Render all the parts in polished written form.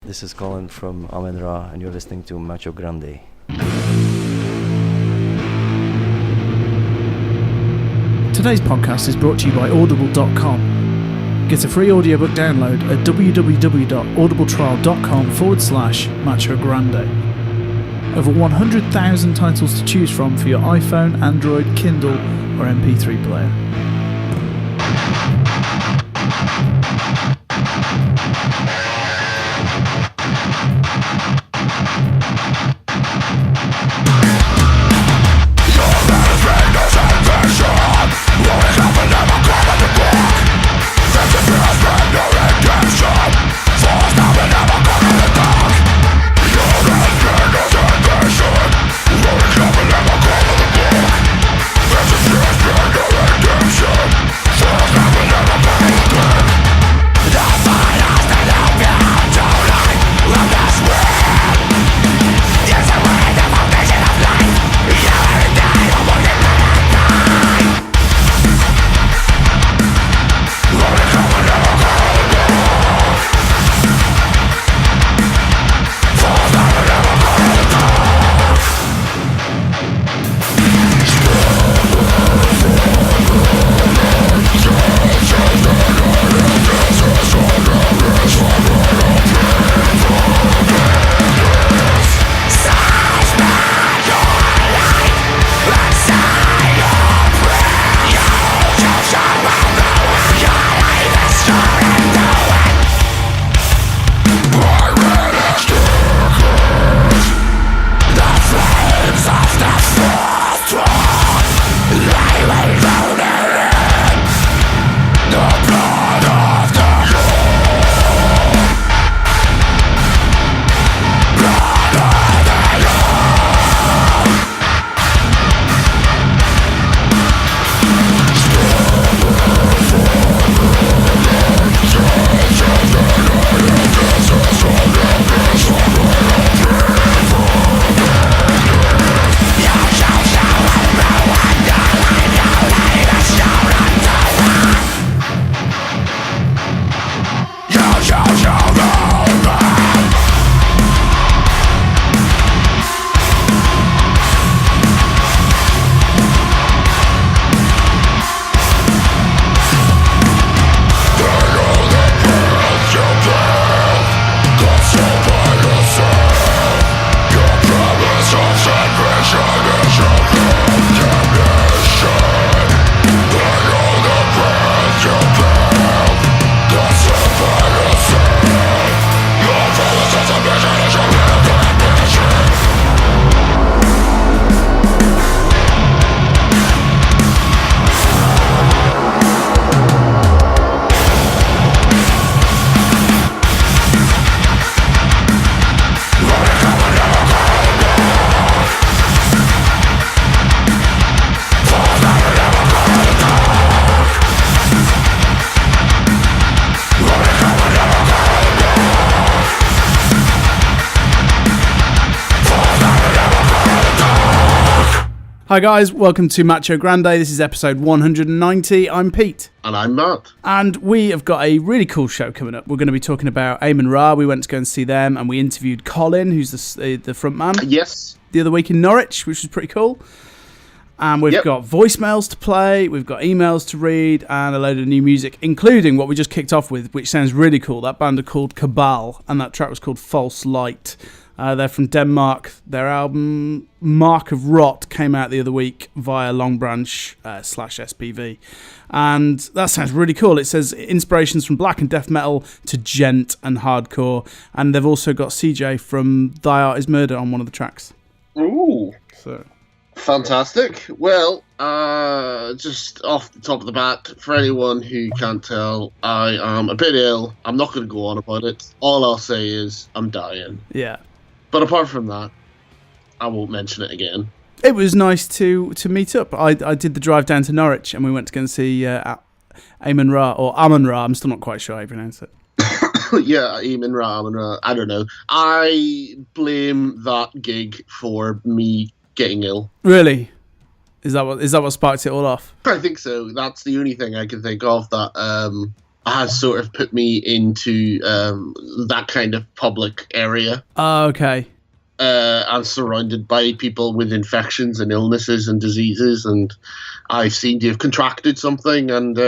This is Colin from Amenra, and you're listening to Macho Grande. Today's podcast is brought to you by Audible.com. Get a free audiobook download at www.audibletrial.com/Macho Grande. Over 100,000 titles to choose from for your iPhone, Android, Kindle, or MP3 player. Hi guys, welcome to Macho Grande. This is episode 190. I'm Pete. And I'm Matt. And we have got a really cool show coming up. We're going to be talking about Amenra. We went to go and see them, and we interviewed Colin, who's the front man. Yes. The other week in Norwich, which was pretty cool. And we've got voicemails to play, we've got emails to read, and a load of new music, including what we just kicked off with, which sounds really cool. That band are called Cabal, and that track was called False Light. They're from Denmark. Their album Mark of Rot came out the other week via Longbranch /SPV. And that sounds really cool. It says inspirations from black and death metal to gent and hardcore. And they've also got CJ from Thy Art Is Murder on one of the tracks. Ooh. So fantastic. Well, just off the top of the bat, for anyone who can't tell, I am a bit ill. I'm not going to go on about it. All I'll say is I'm dying. Yeah. But apart from that, I won't mention it again. It was nice to meet up. I did the drive down to Norwich and we went to go and see Amenra, or Amenra. I'm still not quite sure how you pronounce it. Yeah, Amenra. I don't know. I blame that gig for me getting ill. Really? Is that what sparked it all off? I think so. That's the only thing I can think of that has sort of put me into that kind of public area. Oh, okay. I'm surrounded by people with infections and illnesses and diseases, and I seem to have contracted something, and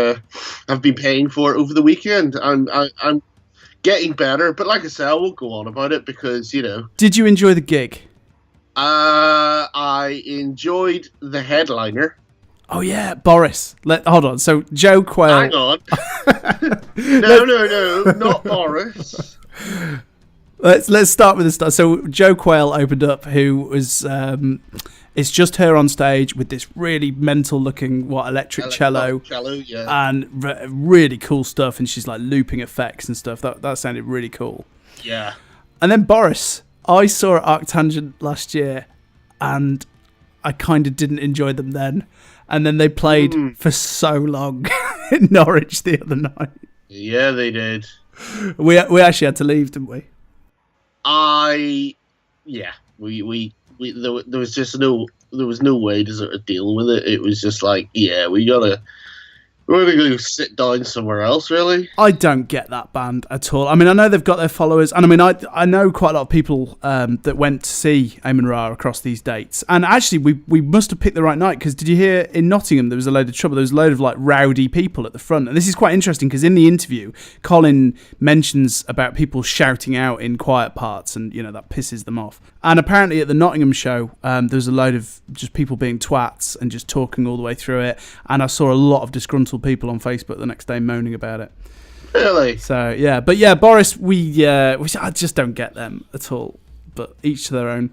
I've been paying for it over the weekend. I'm getting better, but like I said, I won't go on about it because, you know. Did you enjoy the gig? I enjoyed the headliner. Oh yeah, Boris. Hold on. So Joe Quayle. Hang on. No, not Boris. Let's start with the start. So Joe Quayle opened up, who was it's just her on stage with this really mental looking electric cello, yeah, and really cool stuff. And she's like looping effects and stuff. That sounded really cool. Yeah. And then Boris, I saw at Arctangent last year, and I kind of didn't enjoy them then. And then they played for so long in Norwich the other night. Yeah, they did. We actually had to leave, didn't we? There was no way to sort of deal with it. It was just like, yeah, we're gonna go sit down somewhere else, really. I don't get that band at all. I mean, I know they've got their followers, and I mean, I know quite a lot of people that went to see Amenra across these dates. And actually, we must have picked the right night, because did you hear in Nottingham there was a load of trouble? There was a load of like rowdy people at the front, and this is quite interesting because in the interview, Colin mentions about people shouting out in quiet parts, and you know that pisses them off. And apparently at the Nottingham show, there was a load of just people being twats and just talking all the way through it. And I saw a lot of disgruntled people on Facebook the next day moaning about it. Really? So yeah, but yeah, Boris, I just don't get them at all. But each to their own.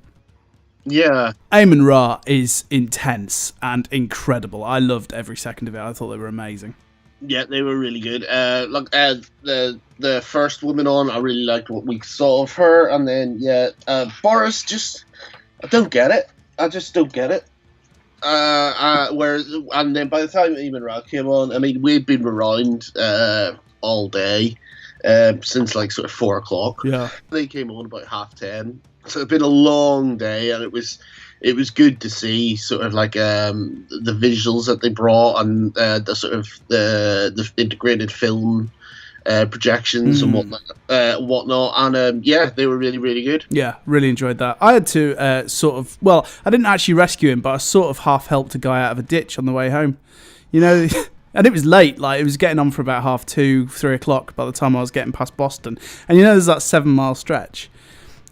Yeah. Amenra is intense and incredible. I loved every second of it. I thought they were amazing. Yeah, they were really good. The first woman on, I really liked what we saw of her, and then Boris, I don't get it. I just don't get it. And then by the time Amenra came on, I mean, we'd been around all day since like sort of 4 o'clock. Yeah, they came on about 10:30, so it'd been a long day, and it was good to see sort of like the visuals that they brought, and the sort of the integrated film projections and whatnot, and they were really, really good. Yeah, really enjoyed that. I had to I didn't actually rescue him, but I sort of half helped a guy out of a ditch on the way home, you know. And it was late, like it was getting on for about 2:30, 3 o'clock by the time I was getting past Boston. And you know there's that 7-mile stretch.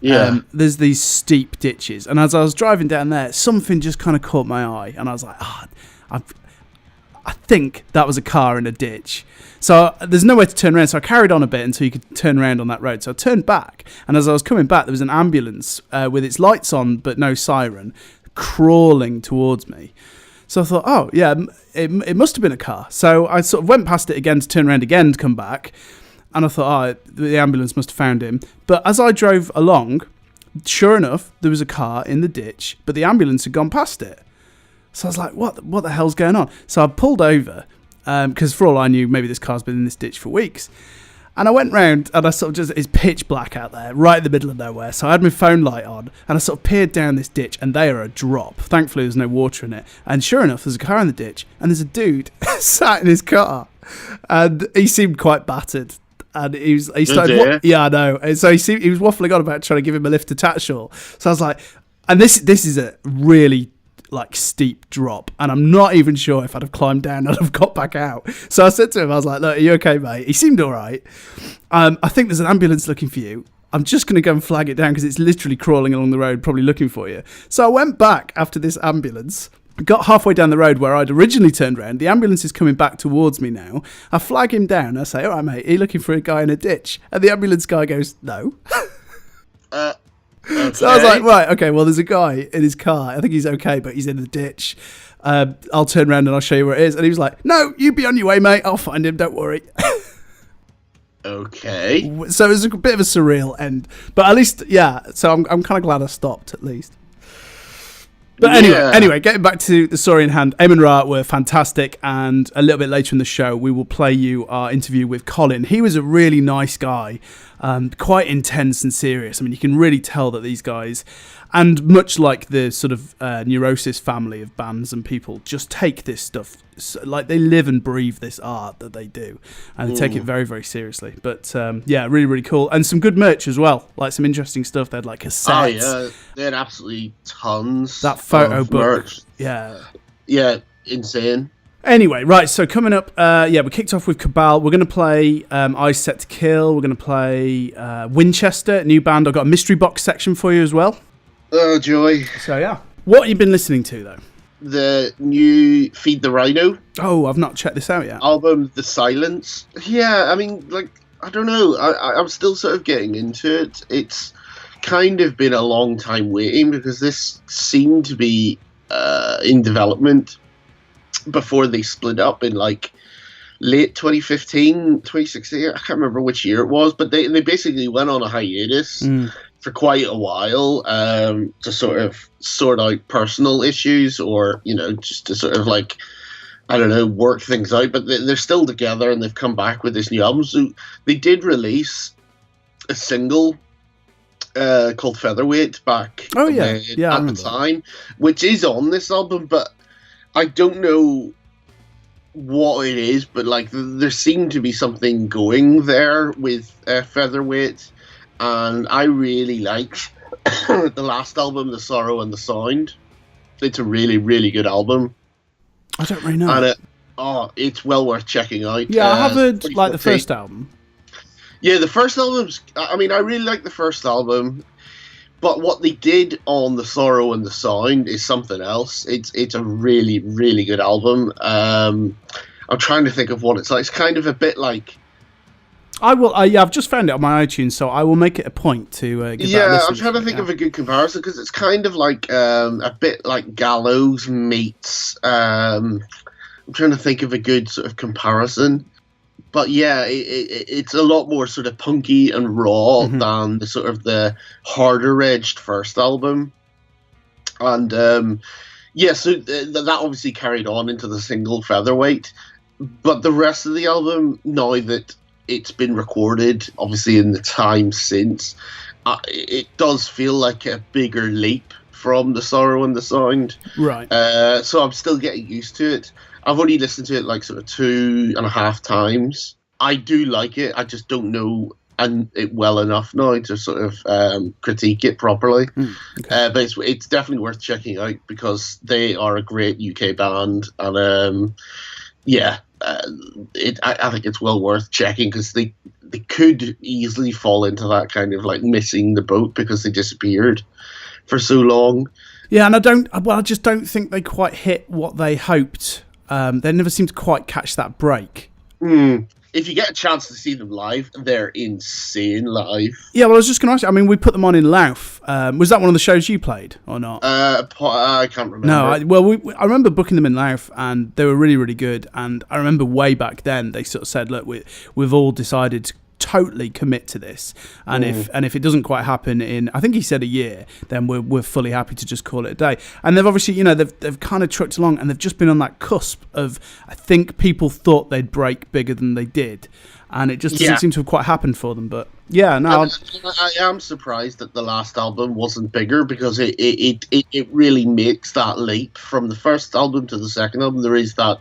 Yeah. There's these steep ditches, and as I was driving down there, something just kind of caught my eye, and I was like, I think that was a car in a ditch. So there's nowhere to turn around, so I carried on a bit until you could turn around on that road. So I turned back, and as I was coming back, there was an ambulance with its lights on but no siren crawling towards me. So I thought, oh yeah, it must have been a car. So I sort of went past it again to turn around again to come back, and I thought, the ambulance must have found him. But as I drove along, sure enough, there was a car in the ditch, but the ambulance had gone past it. So I was like, what the hell's going on? So I pulled over, because for all I knew, maybe this car's been in this ditch for weeks. And I went round, and I sort of it's pitch black out there, right in the middle of nowhere. So I had my phone light on, and I sort of peered down this ditch, and they are a drop. Thankfully, there's no water in it. And sure enough, there's a car in the ditch, and there's a dude sat in his car, and he seemed quite battered. And he started, I know. And so he was waffling on about trying to give him a lift to Tatshall. So I was like, and this is a really like steep drop, and I'm not even sure if I'd have climbed down and I'd have got back out. So I said to him, I was like, look, are you okay, mate? He seemed all right. I think there's an ambulance looking for you. I'm just going to go and flag it down because it's literally crawling along the road, probably looking for you. So I went back after this ambulance, got halfway down the road where I'd originally turned around. The ambulance is coming back towards me now. I flag him down. I say, all right, mate, are you looking for a guy in a ditch? And the ambulance guy goes, no. Okay. So I was like, right, okay, well, there's a guy in his car. I think he's okay, but he's in the ditch. I'll turn around and I'll show you where it is. And he was like, no, you be on your way, mate. I'll find him. Don't worry. Okay. So it was a bit of a surreal end. But at least, yeah, so I'm kind of glad I stopped, at least. But anyway, getting back to the story in hand, Amenra were fantastic, and a little bit later in the show, we will play you our interview with Colin. He was a really nice guy. quite intense and serious. I mean, you can really tell that these guys, and much like the sort of Neurosis family of bands and people, just take this stuff, like they live and breathe this art that they do, and they take it very, very seriously. But yeah, really, really cool. And some good merch as well, like some interesting stuff. They had like cassettes. Oh, yeah. They had absolutely tons. That photo of book. merch. Yeah. Yeah, insane. Anyway, right, so coming up, we kicked off with Cabal. We're going to play Eyes Set to Kill. We're going to play Winchester, new band. I've got a mystery box section for you as well. Oh, joy. So, yeah. What have you been listening to, though? The new Feed the Rhino Oh, I've not checked this out yet. album, The Silence. Yeah, I mean, like, I don't know. I'm still sort of getting into it. It's kind of been a long time waiting because this seemed to be in development before they split up in like late 2015, 2016. I can't remember which year it was, but they basically went on a hiatus for quite a while to sort of sort out personal issues, or, you know, just to sort of like, I don't know, work things out. But they're still together and they've come back with this new album. So they did release a single called Featherweight back Oh, yeah. at the time, which is on this album, but I don't know what it is, but like there seemed to be something going there with Featherweight, and I really liked the last album, The Sorrow and the Sound. It's a really, really good album. I don't really know. And it's well worth checking out. Yeah, I have heard like the first album. Yeah, the first album's, I mean, I really like the first album. But what they did on The Sorrow and the Sound is something else. It's a really, really good album. I'm trying to think of what it's like. It's kind of a bit like... I've just found it on my iTunes, so I will make it a point to give that a listen. I'm trying to think of a good comparison, because it's kind of like a bit like Gallows meets... I'm trying to think of a good sort of comparison. But yeah, it's a lot more sort of punky and raw than the sort of the harder edged first album. And so that obviously carried on into the single Featherweight. But the rest of the album, now that it's been recorded, obviously in the time since, it does feel like a bigger leap from The Sorrow and the Sound. Right. So I'm still getting used to it. I've only listened to it like sort of 2.5 times. I do like it. I just don't know it well enough now to sort of critique it properly. Okay. But it's definitely worth checking out because they are a great UK band, and I think it's well worth checking because they could easily fall into that kind of like missing the boat because they disappeared for so long. Yeah, and I just don't think they quite hit what they hoped. They never seem to quite catch that break. If you get a chance to see them live, they're insane live. Yeah, well, I was just going to ask you, I mean, we put them on in Louth. Was that one of the shows you played or not? I can't remember. No, I remember booking them in Louth, and they were really, really good. And I remember way back then, they sort of said, look, we've all decided to totally commit to this, and if it doesn't quite happen in, I think he said a year, then we're fully happy to just call it a day. And they've obviously, they've kind of trucked along, and they've just been on that cusp of, I think people thought they'd break bigger than they did, and it just doesn't seem to have quite happened for them. But yeah, no, I am surprised that the last album wasn't bigger, because it really makes that leap from the first album to the second album. There is that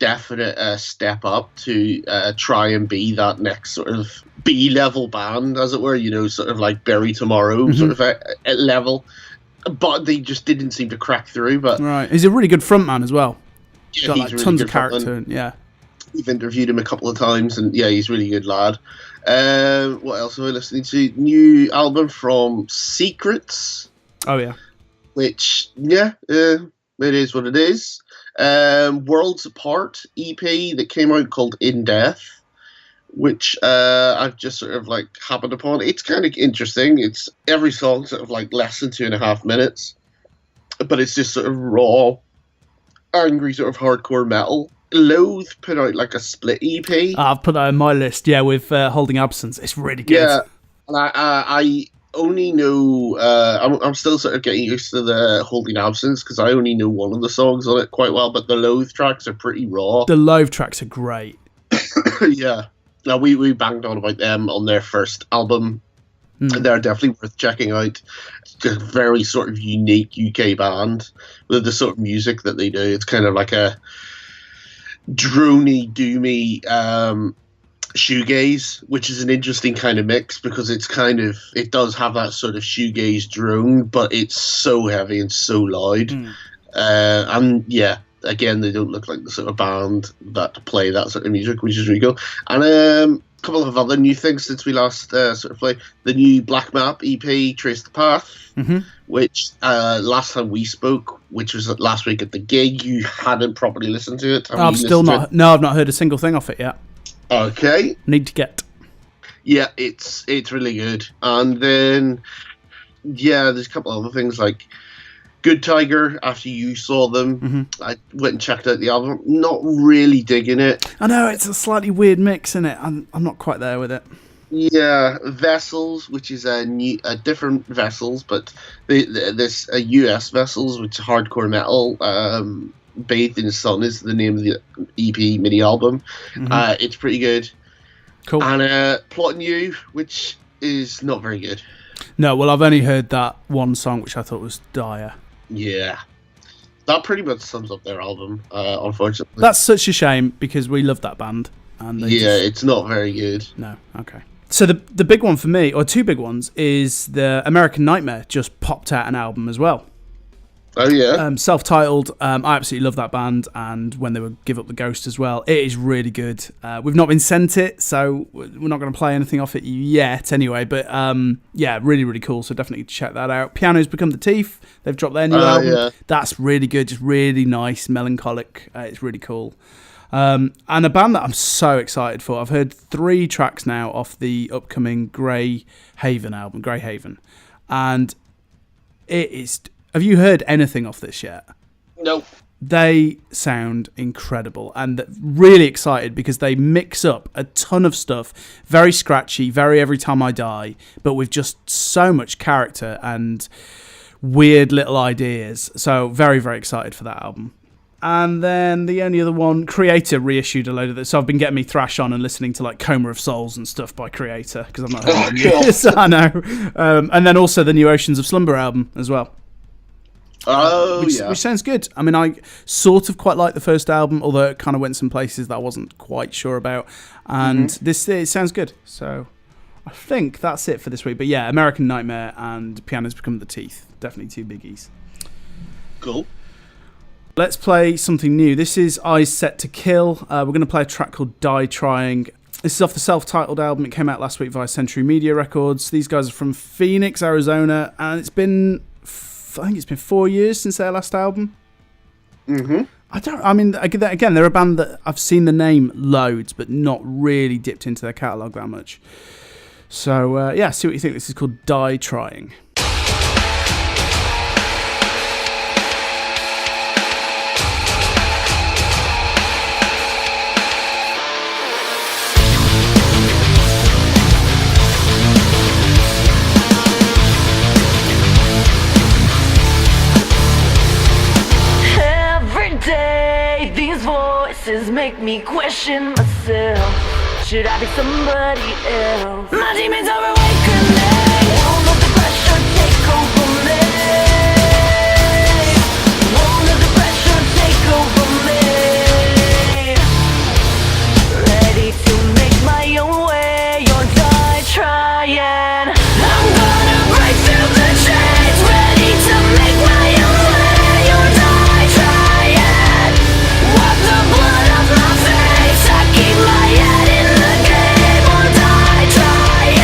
definite step up to try and be that next sort of B-level band, as it were, sort of like Bury Tomorrow sort of a level. But they just didn't seem to crack through. But right, he's a really good frontman as well. Yeah, got like really tons of character. Yeah, we've interviewed him a couple of times, and yeah, he's a really good lad. What else am I listening to? New album from Secrets. Oh yeah, which it is what it is. Worlds Apart EP that came out called In Death, which I've just sort of like happened upon. It's kind of interesting. It's every song sort of like less than 2.5 minutes, but it's just sort of raw, angry sort of hardcore metal. Loathe put out like a split EP. I've put that on my list. Yeah, with Holding Absence. It's really good. Yeah, and I only know I'm still sort of getting used to the Holding Absence because I only know one of the songs on it quite well, but the Loathe tracks are pretty raw. The Loathe tracks are great. Yeah, Now we banged on about them on their first album. They're definitely worth checking out. It's a very sort of unique UK band with the sort of music that they do. It's kind of like a drony, doomy shoegaze, which is an interesting kind of mix because it does have that sort of shoegaze drone, but it's so heavy and so loud. And yeah, again, they don't look like the sort of band that play that sort of music, which is really cool. And a couple of other new things since we last sort of played. The new Black Map EP, Trace the Path, which last time we spoke, which was last week at the gig, you hadn't properly listened to it. I've not heard a single thing off it yet. Okay. Need to get. Yeah, it's really good. And then, yeah, there's a couple of other things like Good Tiger, after you saw them, I went and checked out the album. Not really digging it. I know, it's a slightly weird mix, isn't it? I'm not quite there with it. Yeah, Vessels, which is a different Vessels, but this US Vessels, which is hardcore metal. Bathed in the Sun is the name of the EP mini album. It's pretty good. Cool. And Plotting You, which is not very good. No, well, I've only heard that one song, which I thought was dire. Yeah. That pretty much sums up their album, unfortunately. That's such a shame, because we love that band. And it's not very good. No, okay. So the big one for me, or two big ones, is the American Nightmare just popped out an album as well. Oh, yeah? Self-titled. I absolutely love that band, and when they were Give Up the Ghost as well. It is really good. We've not been sent it, so we're not going to play anything off it yet anyway, but yeah, really, really cool, so definitely check that out. Piano's Become the Teeth. They've dropped their new album. Yeah. That's really good, just really nice, melancholic. It's really cool. And a band that I'm so excited for. I've heard 3 tracks now off the upcoming Grey Haven album, Grey Haven, and it is... Have you heard anything off this yet? Nope. They sound incredible, and really excited because they mix up a ton of stuff, very scratchy, very Every Time I Die, but with just so much character and weird little ideas. So very, very excited for that album. And then the only other one, Creator reissued a load of this. So I've been getting me thrash on and listening to like Coma of Souls and stuff by Creator because I've not heard them years. I know. And then also the new Oceans of Slumber album as well. Which sounds good. I mean, I sort of quite like the first album, although it kind of went some places that I wasn't quite sure about. And it sounds good. So I think that's it for this week. But yeah, American Nightmare and Piano's Become the Teeth. Definitely 2 biggies. Cool. Let's play something new. This is Eyes Set to Kill. We're going to play a track called Die Trying. This is off the self-titled album. It came out last week via Century Media Records. These guys are from Phoenix, Arizona, and I think it's been 4 years since their last album. Again, they're a band that I've seen the name loads, but not really dipped into their catalogue that much. So, yeah, see what you think. This is called Die Trying. Make me question myself. Should I be somebody else? My demons are awakening. Won't let the pressure take over me. Won't let the pressure take over me. Ready to make my own way or die trying. I'm gonna break through the chains. Ready to make my own way or die trying. Wipe the blood off my face. I keep my head in the game or die trying.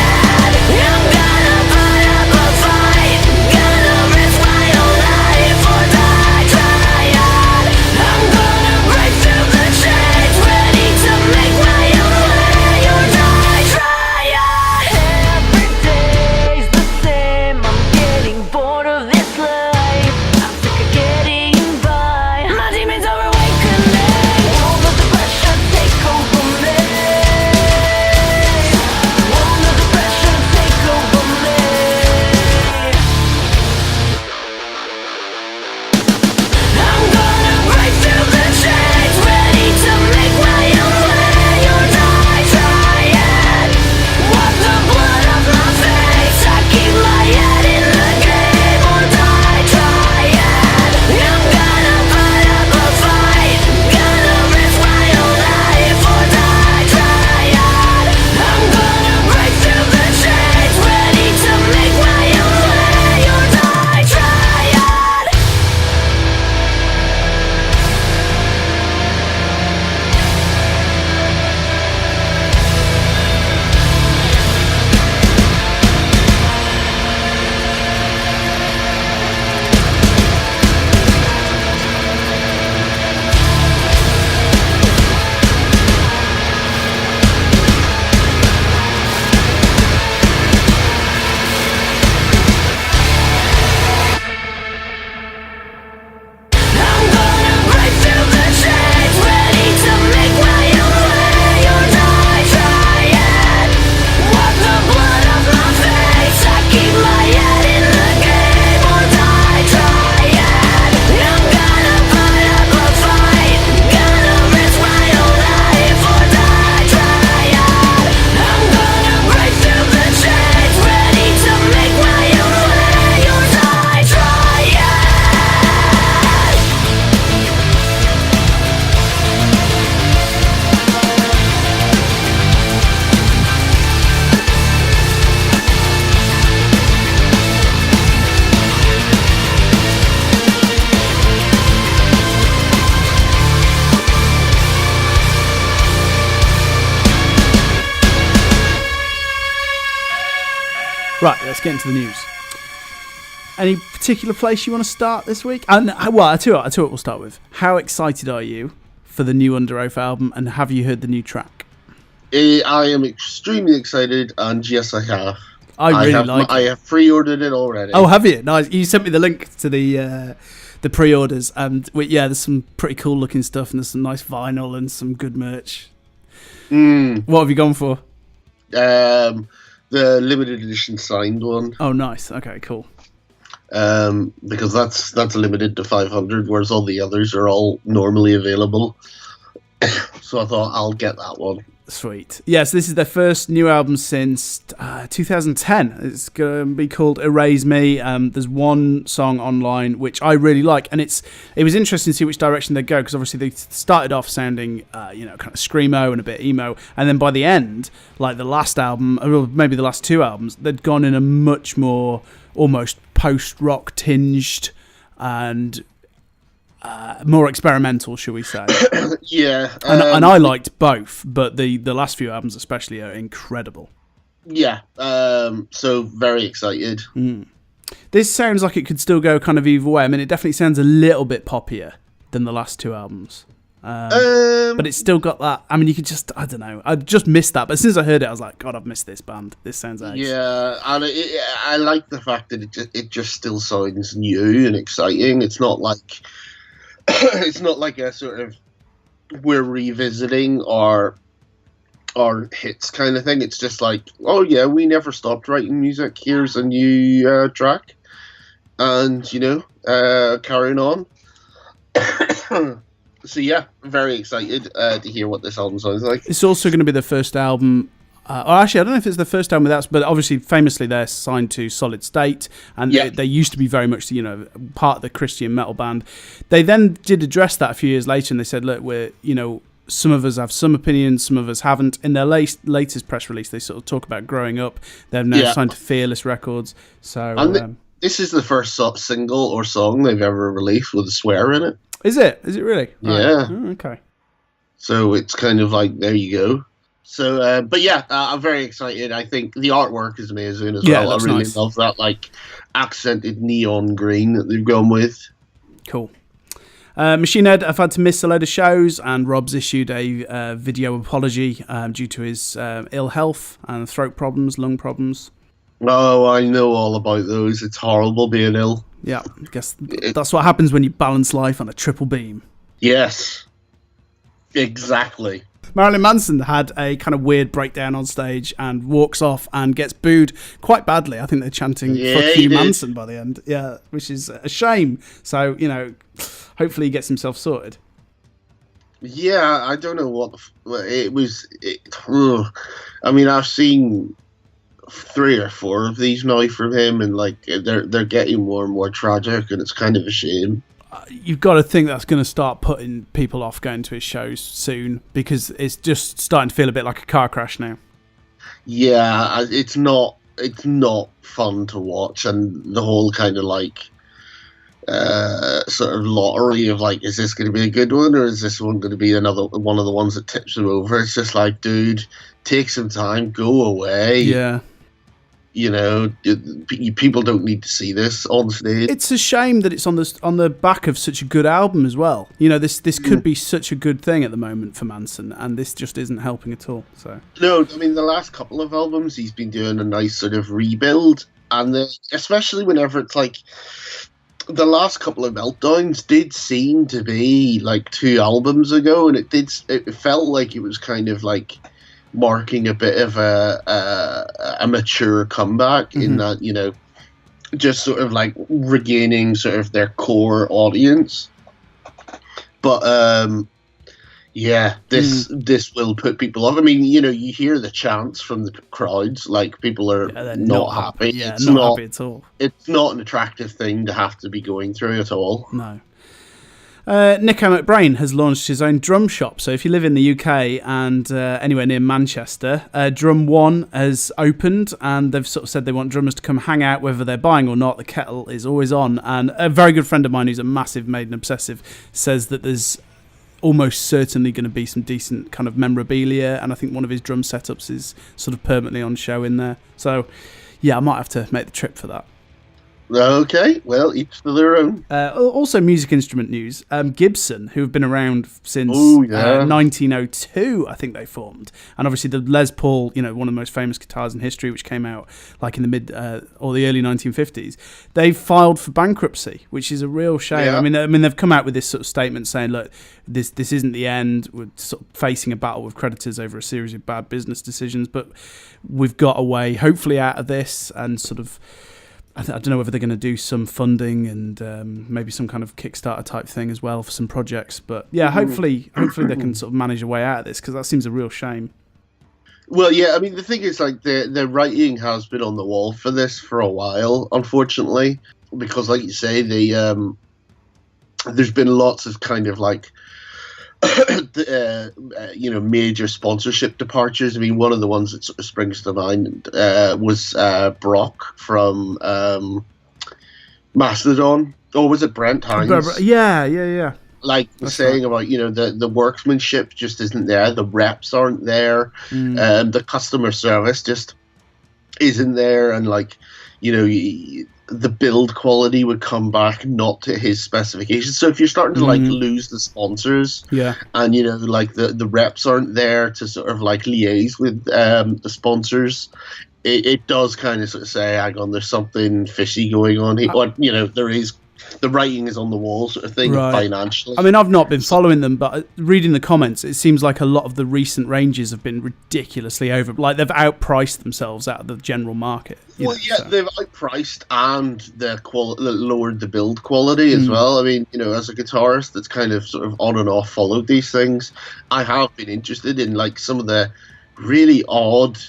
Right, let's get into the news. Any particular place you want to start this week? Well, I tell you what we'll start with. How excited are you for the new Under Oath album, and have you heard the new track? I am extremely excited, and yes, I have. I have pre-ordered it already. Oh, have you? Nice. You sent me the link to the pre-orders, and there's some pretty cool looking stuff, and there's some nice vinyl and some good merch. What have you gone for? The limited edition signed one. Oh, nice. Okay, cool. Because that's limited to 500, whereas all the others are all normally available. So I thought I'll get that one. Sweet. Yes, this is their first new album since 2010. It's going to be called Erase Me. There's one song online which I really like, and it was interesting to see which direction they go, because obviously they started off sounding kind of screamo and a bit emo, and then by the end, like the last album, or maybe the last two albums, they'd gone in a much more almost post-rock tinged and more experimental, shall we say. Yeah. And I liked both, but the last few albums especially are incredible. Yeah. So very excited. This sounds like it could still go kind of either way. I mean, it definitely sounds a little bit poppier than the last two albums. But it's still got that. I mean, you could just, I don't know. I just missed that. But as soon as I heard it, I was like, God, I've missed this band. This sounds ace. Yeah, and I like the fact that it just still sounds new and exciting. It's not like a sort of we're revisiting our hits kind of thing. It's just like, oh yeah, we never stopped writing music. Here's a new track, and carrying on. So yeah, very excited to hear what this album sounds like. It's also going to be the first album. Actually, I don't know if it's the first album without, but obviously, famously, they're signed to Solid State, and they used to be very much, part of the Christian metal band. They then did address that a few years later, and they said, look, we're, some of us have some opinions, some of us haven't. In their latest press release, they sort of talk about growing up. They've now signed to Fearless Records. So this is the first single or song they've ever released with a swear in it. Is it? Is it really? Yeah. Oh, okay. So it's kind of like, there you go. So, but yeah, I'm very excited. I think the artwork is amazing as well. I really love that accented neon green that they've gone with. Cool. Machine Head have had to miss a load of shows, and Rob's issued a video apology due to his ill health and throat problems, lung problems. Oh, I know all about those. It's horrible being ill. Yeah, I guess that's what happens when you balance life on a triple beam. Yes, exactly. Marilyn Manson had a kind of weird breakdown on stage and walks off and gets booed quite badly. I think they're chanting "Fuck you, Manson" by the end. Yeah, which is a shame. So, hopefully he gets himself sorted. Yeah, I don't know what it was. I mean, I've seen 3 or 4 of these now from him, and they're getting more and more tragic, and it's kind of a shame. You've got to think that's going to start putting people off going to his shows soon, because it's just starting to feel a bit like a car crash now. Yeah, it's not fun to watch, and the whole kind of sort of lottery of is this going to be a good one, or is this one going to be another one of the ones that tips him over? It's just like, dude, take some time, go away. Yeah. People don't need to see this on stage. It's a shame that it's on the back of such a good album as well. This could be such a good thing at the moment for Manson, and this just isn't helping at all. So no, I mean, the last couple of albums he's been doing a nice sort of rebuild, and especially whenever it's the last couple of meltdowns did seem to be 2 albums ago, and it felt like it was kind of marking a bit of a mature comeback in that, just sort of regaining sort of their core audience. But this will put people off. I mean, you hear the chants from the crowds, people are not happy. Yeah, it's not happy at all. It's not an attractive thing to have to be going through at all. No. Nico McBrain has launched his own drum shop. So if you live in the UK and anywhere near Manchester, Drum One has opened, and they've sort of said they want drummers to come hang out, whether they're buying or not. The kettle is always on. And a very good friend of mine who's a massive Maiden obsessive says that there's almost certainly going to be some decent kind of memorabilia, and I think one of his drum setups is sort of permanently on show in there. So Yeah, I might have to make the trip for that. Okay, well, each to their own. Also, music instrument news. Gibson, who have been around since 1902, I think they formed, and obviously the Les Paul, one of the most famous guitars in history, which came out like in the mid or the early 1950s. They've filed for bankruptcy, which is a real shame. Yeah. I mean, they've come out with this sort of statement saying, "Look, this isn't the end. We're sort of facing a battle with creditors over a series of bad business decisions, but we've got a way, hopefully, out of this, and sort of." I don't know whether they're going to do some funding and maybe some kind of Kickstarter type thing as well for some projects. But yeah, hopefully they can sort of manage a way out of this, because that seems a real shame. Well, yeah, I mean, the thing is, like, the writing has been on the wall for this for a while, unfortunately, because, like you say, there's been lots of kind of like, major sponsorship departures. I mean, one of the ones that sort of springs to mind was Brock from Mastodon, or was it Brent Hines? Yeah. Like saying about, the workmanship just isn't there, the reps aren't there, the customer service just isn't there, and like, the build quality would come back not to his specifications. So if you're starting to like lose the sponsors, and like the reps aren't there to sort of like liaise with the sponsors, it does kind of sort of say, hang on, there's something fishy going on here. Or there is. The writing is on the wall, sort of thing, financially. I mean, I've not been following them, but reading the comments, it seems like a lot of the recent ranges have been ridiculously over. Like, they've outpriced themselves out of the general market. They've outpriced, and lowered the build quality as well. I mean, as a guitarist that's kind of sort of on and off followed these things, I have been interested in like some of the really odd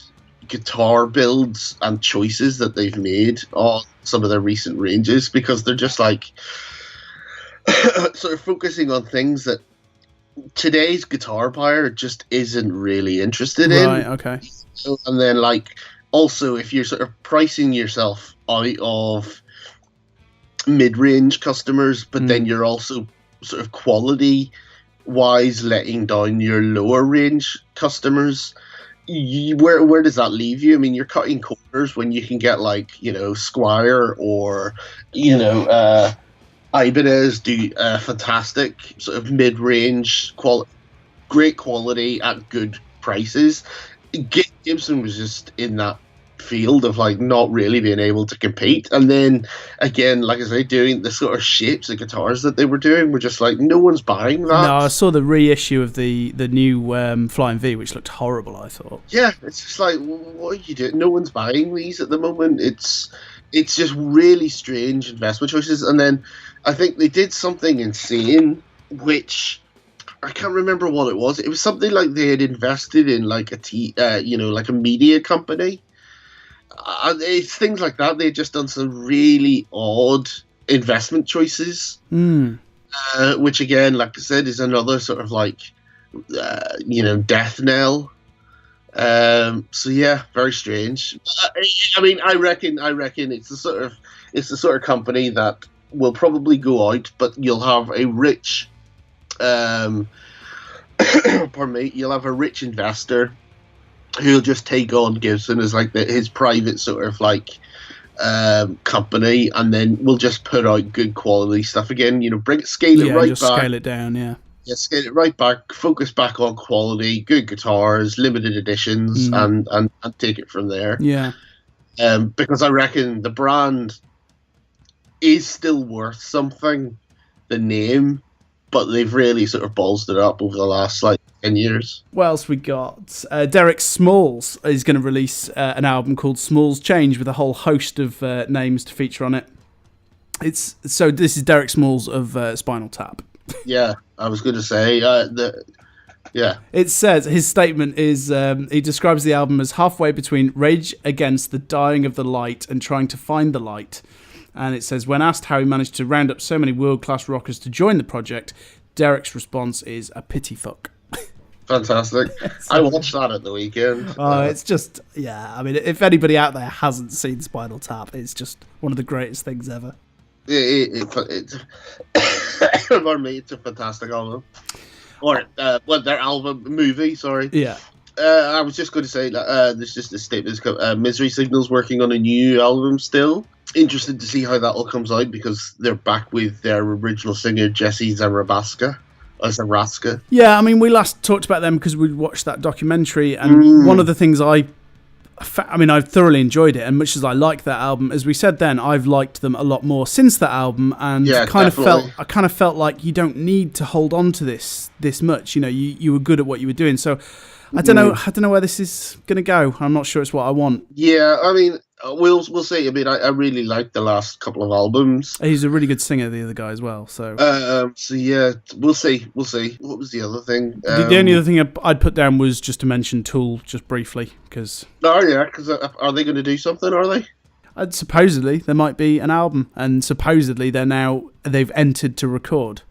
guitar builds and choices that they've made on some of their recent ranges, because they're just like sort of focusing on things that today's guitar buyer just isn't really interested in. Right, okay. And then like also if you're sort of pricing yourself out of mid-range customers, but then you're also sort of quality wise letting down your lower range customers, where does that leave you? I mean, you're cutting corners when you can get like Squire or Ibanez do fantastic sort of mid-range great quality at good prices. Gibson was just in that field of like not really being able to compete, and then again, like I say, doing the sort of shapes of guitars that they were doing were just like no one's buying that. No, I saw the reissue of the new Flying V, which looked horrible, I thought. Yeah, it's just like, what are you doing? No one's buying these at the moment. It's just really strange investment choices. And then I think they did something insane, which I can't remember what it was. It was something like they had invested in like like a media company. It's things like that. They've just done some really odd investment choices, which again, like I said, is another sort of like, death knell. So yeah, very strange. I mean, I reckon it's the sort of company that will probably go out, but you'll have a rich, pardon me, you'll have a rich investor who'll just take on Gibson as like his private sort of like company, and then we'll just put out good quality stuff again. Scale it right back. Scale it down, yeah. Yeah, scale it right back. Focus back on quality, good guitars, limited editions, and take it from there. Yeah. Because I reckon the brand is still worth something, the name, but they've really sort of ballsed it up over the last 10 years. What else we got? Derek Smalls is going to release an album called Smalls Change with a whole host of names to feature on it. This is Derek Smalls of Spinal Tap. Yeah, I was going to say yeah. It says his statement is he describes the album as halfway between Rage Against the Dying of the Light and Trying to Find the Light. And it says, when asked how he managed to round up so many world-class rockers to join the project, Derek's response is a pity fuck. Fantastic. I watched that at the weekend. It's just, yeah, I mean, if anybody out there hasn't seen Spinal Tap, it's just one of the greatest things ever. It's a fantastic album. Or, their movie, sorry. Yeah. I was just going to say that there's just a statement. Misery Signal's working on a new album still. Interested to see how that all comes out because they're back with their original singer Jesse Zaraska. Yeah, I mean, we last talked about them because we watched that documentary, and one of the things I thoroughly enjoyed it, and much as I like that album, as we said then, I've liked them a lot more since that album, and I kind of felt like you don't need to hold on to this much. You know, you were good at what you were doing, so I don't know where this is going to go. I'm not sure it's what I want. Yeah, I mean, we'll see. I mean, I really liked the last couple of albums. He's a really good singer, the other guy as well. So yeah, we'll see. What was the other thing? The only other thing I'd put down was just to mention Tool, just briefly, because. Oh yeah, because are they going to do something? Are they? Supposedly there might be an album, and supposedly they've entered to record.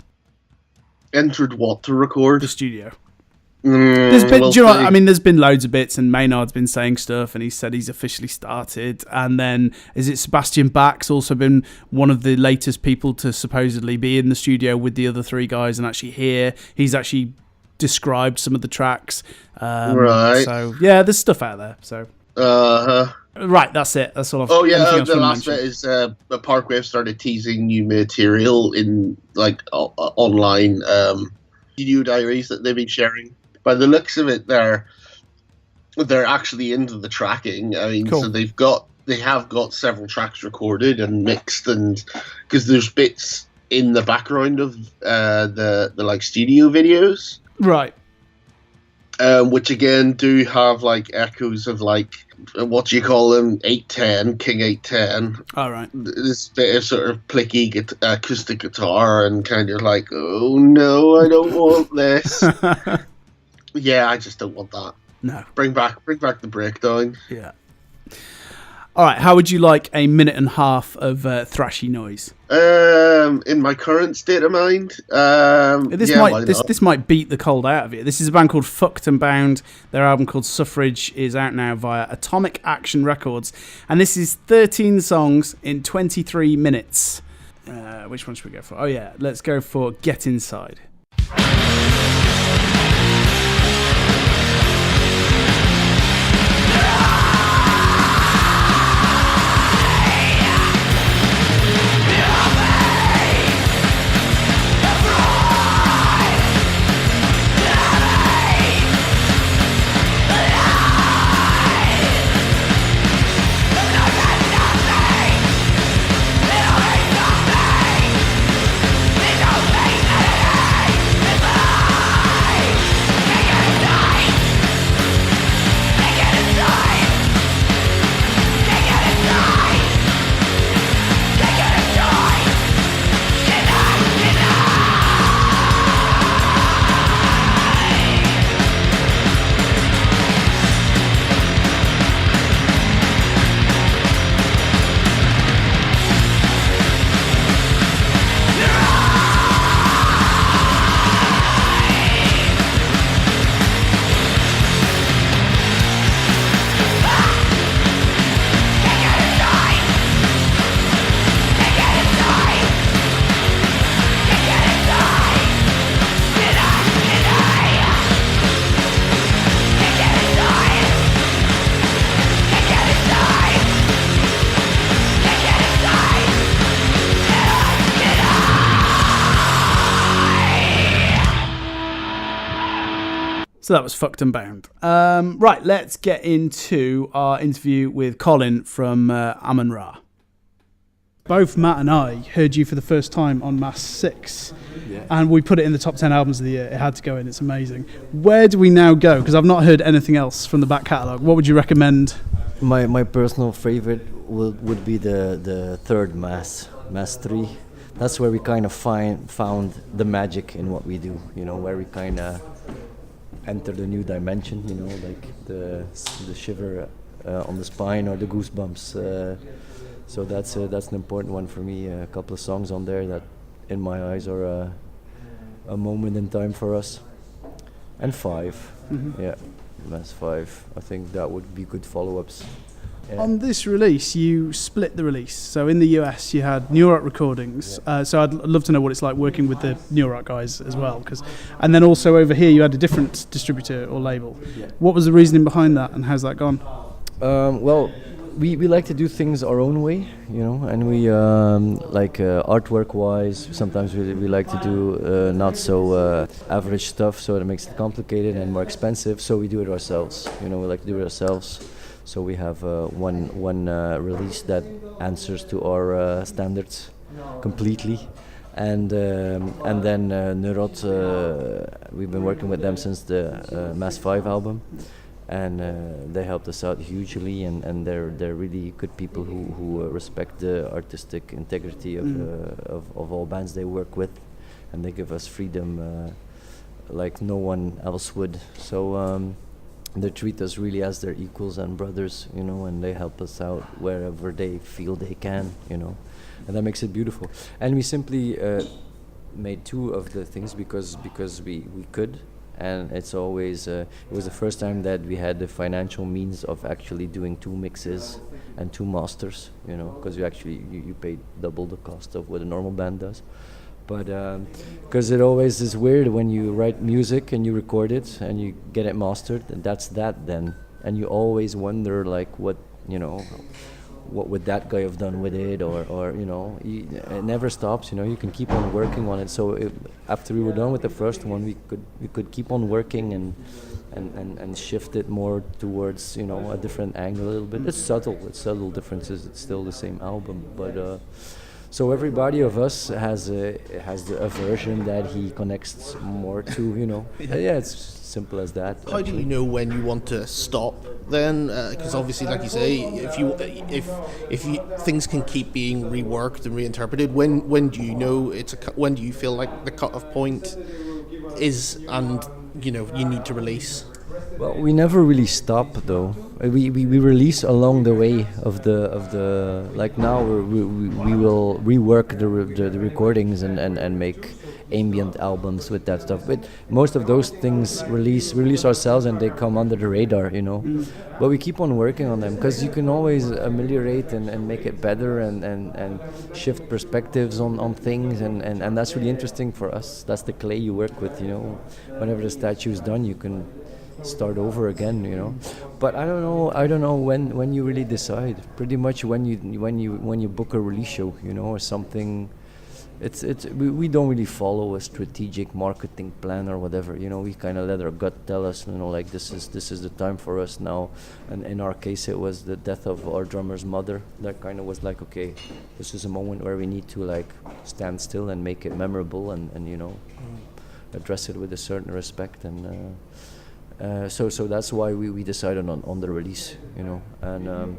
Entered what to record? The studio. There's been loads of bits, and Maynard's been saying stuff, and he said he's officially started. And then Sebastian Bach's also been one of the latest people to supposedly be in the studio with the other three guys and actually hear. He's actually described some of the tracks. Right. So yeah, there's stuff out there. So. Right, that's it. That's all. Oh yeah, the last bit is Parkway have started teasing new material in online studio diaries that they've been sharing. By the looks of it, they're actually into the tracking. I mean, cool. So they have got several tracks recorded and mixed, and because there's bits in the background of the like studio videos, right? Which again do have like echoes of like what do you call them? 810, King 810. All right. This bit of sort of plicky acoustic guitar and kind of like, oh no, I don't want this. Yeah, I just don't want that. No. Bring back the breakdown. Yeah. All right. How would you like a minute and a half of thrashy noise? In my current state of mind, this might beat the cold out of you. This is a band called Fucked and Bound. Their album called Suffrage is out now via Atomic Action Records, and this is 13 songs in 23 minutes. Which one should we go for? Oh yeah, let's go for Get Inside. So that was Fucked and Bound. Right, let's get into our interview with Colin from Amenra. Both Matt and I heard you for the first time on Mass 6, and we put it in the top 10 albums of the year. It had to go in, it's amazing. Where do we now go? Because I've not heard anything else from the back catalogue. What would you recommend? My personal favorite would be the third Mass 3. That's where we kind of found the magic in what we do, you know, where we kind of enter the new dimension, you know, like the shiver on the spine or the goosebumps. So that's an important one for me. A couple of songs on there that, in my eyes, are a moment in time for us. And 5, yeah, Mass 5. I think that would be good follow-ups On this release, you split the release. So in the US, you had New York Recordings. So I'd love to know what it's like working with the New York guys as well. And then also over here, you had a different distributor or label. Yeah. What was the reasoning behind that, and how's that gone? Well, we like to do things our own way, and we artwork wise, sometimes we like to do not so average stuff, so it makes it complicated and more expensive, so we do it ourselves. We like to do it ourselves. So we have one release that answers to our standards completely. And then Neurot, we've been working with them since the Mass 5 album. And they helped us out hugely, and they're really good people who respect the artistic integrity of all bands they work with, and they give us freedom like no one else would. So they treat us really as their equals and brothers, and they help us out wherever they feel they can, and that makes it beautiful. And we simply made two of the things because we could. And it's always, it was the first time that we had the financial means of actually doing two mixes and two masters, because you pay double the cost of what a normal band does. But because it always is weird when you write music and you record it and you get it mastered, and that's that then. And you always wonder what would that guy have done with it, or it never stops. You can keep on working on it. So after we were done with the first one, we could keep on working and shift it more towards a different angle a little bit. It's subtle differences. It's still the same album, but so everybody of us has a version that he connects more to. Yeah, it's simple as that. How do you know when you want to stop then? Because obviously, like you say, if things can keep being reworked and reinterpreted, when do you know when do you feel like the cut-off point is, and you need to release? Well, we never really stop though. We release along the way of the like now we will rework the recordings and make ambient albums with that stuff. But most of those things release ourselves, and they come under the radar, But we keep on working on them because you can always ameliorate and make it better and shift perspectives on things, and that's really interesting for us. That's the clay you work with, Whenever the statue is done, you can start over again, But I don't know when you really decide. Pretty much when you book a release show, or something. We don't really follow a strategic marketing plan or whatever. We kind of let our gut tell us, this is the time for us now. And in our case, it was the death of our drummer's mother. That kind of was like, okay, this is a moment where we need to stand still and make it memorable and address it with a certain respect and. So that's why we decided on the release, and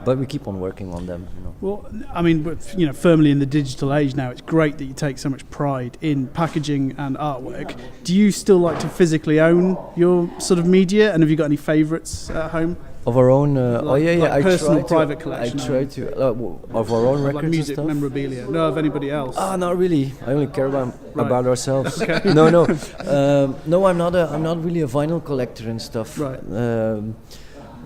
but we keep on working on them. Well, I mean, firmly in the digital age now, it's great that you take so much pride in packaging and artwork. Do you still like to physically own your sort of media, and have you got any favourites at home? Of our own, I personal private collection. I try to of our own records, like music and stuff. Memorabilia. No, of anybody else. Not really. I only care about ourselves. Okay. No, I'm not really a vinyl collector and stuff. Right.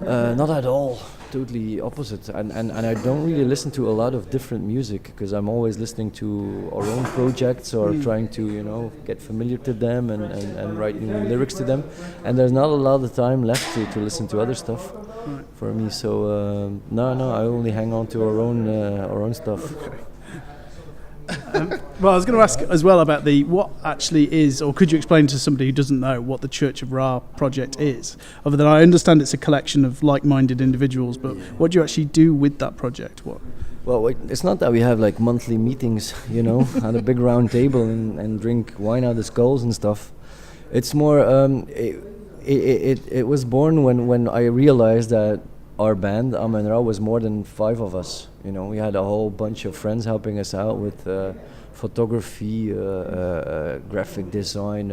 Not at all. Totally opposite. And I don't really listen to a lot of different music because I'm always listening to our own projects or trying to get familiar to them and write new lyrics to them. And there's not a lot of time left to listen to other stuff. Right. For me, so no, I only hang on to our own stuff. Okay. Well, I was going to ask as well about what actually is, or could you explain to somebody who doesn't know what the Church of Ra project is? Other than I understand it's a collection of like-minded individuals, but what do you actually do with that project? What? Well, it's not that we have monthly meetings, at a big round table and drink wine out of skulls and stuff. It's more. It was born when I realized that our band, Amenra, was more than 5 of us. We had a whole bunch of friends helping us out with photography, graphic design,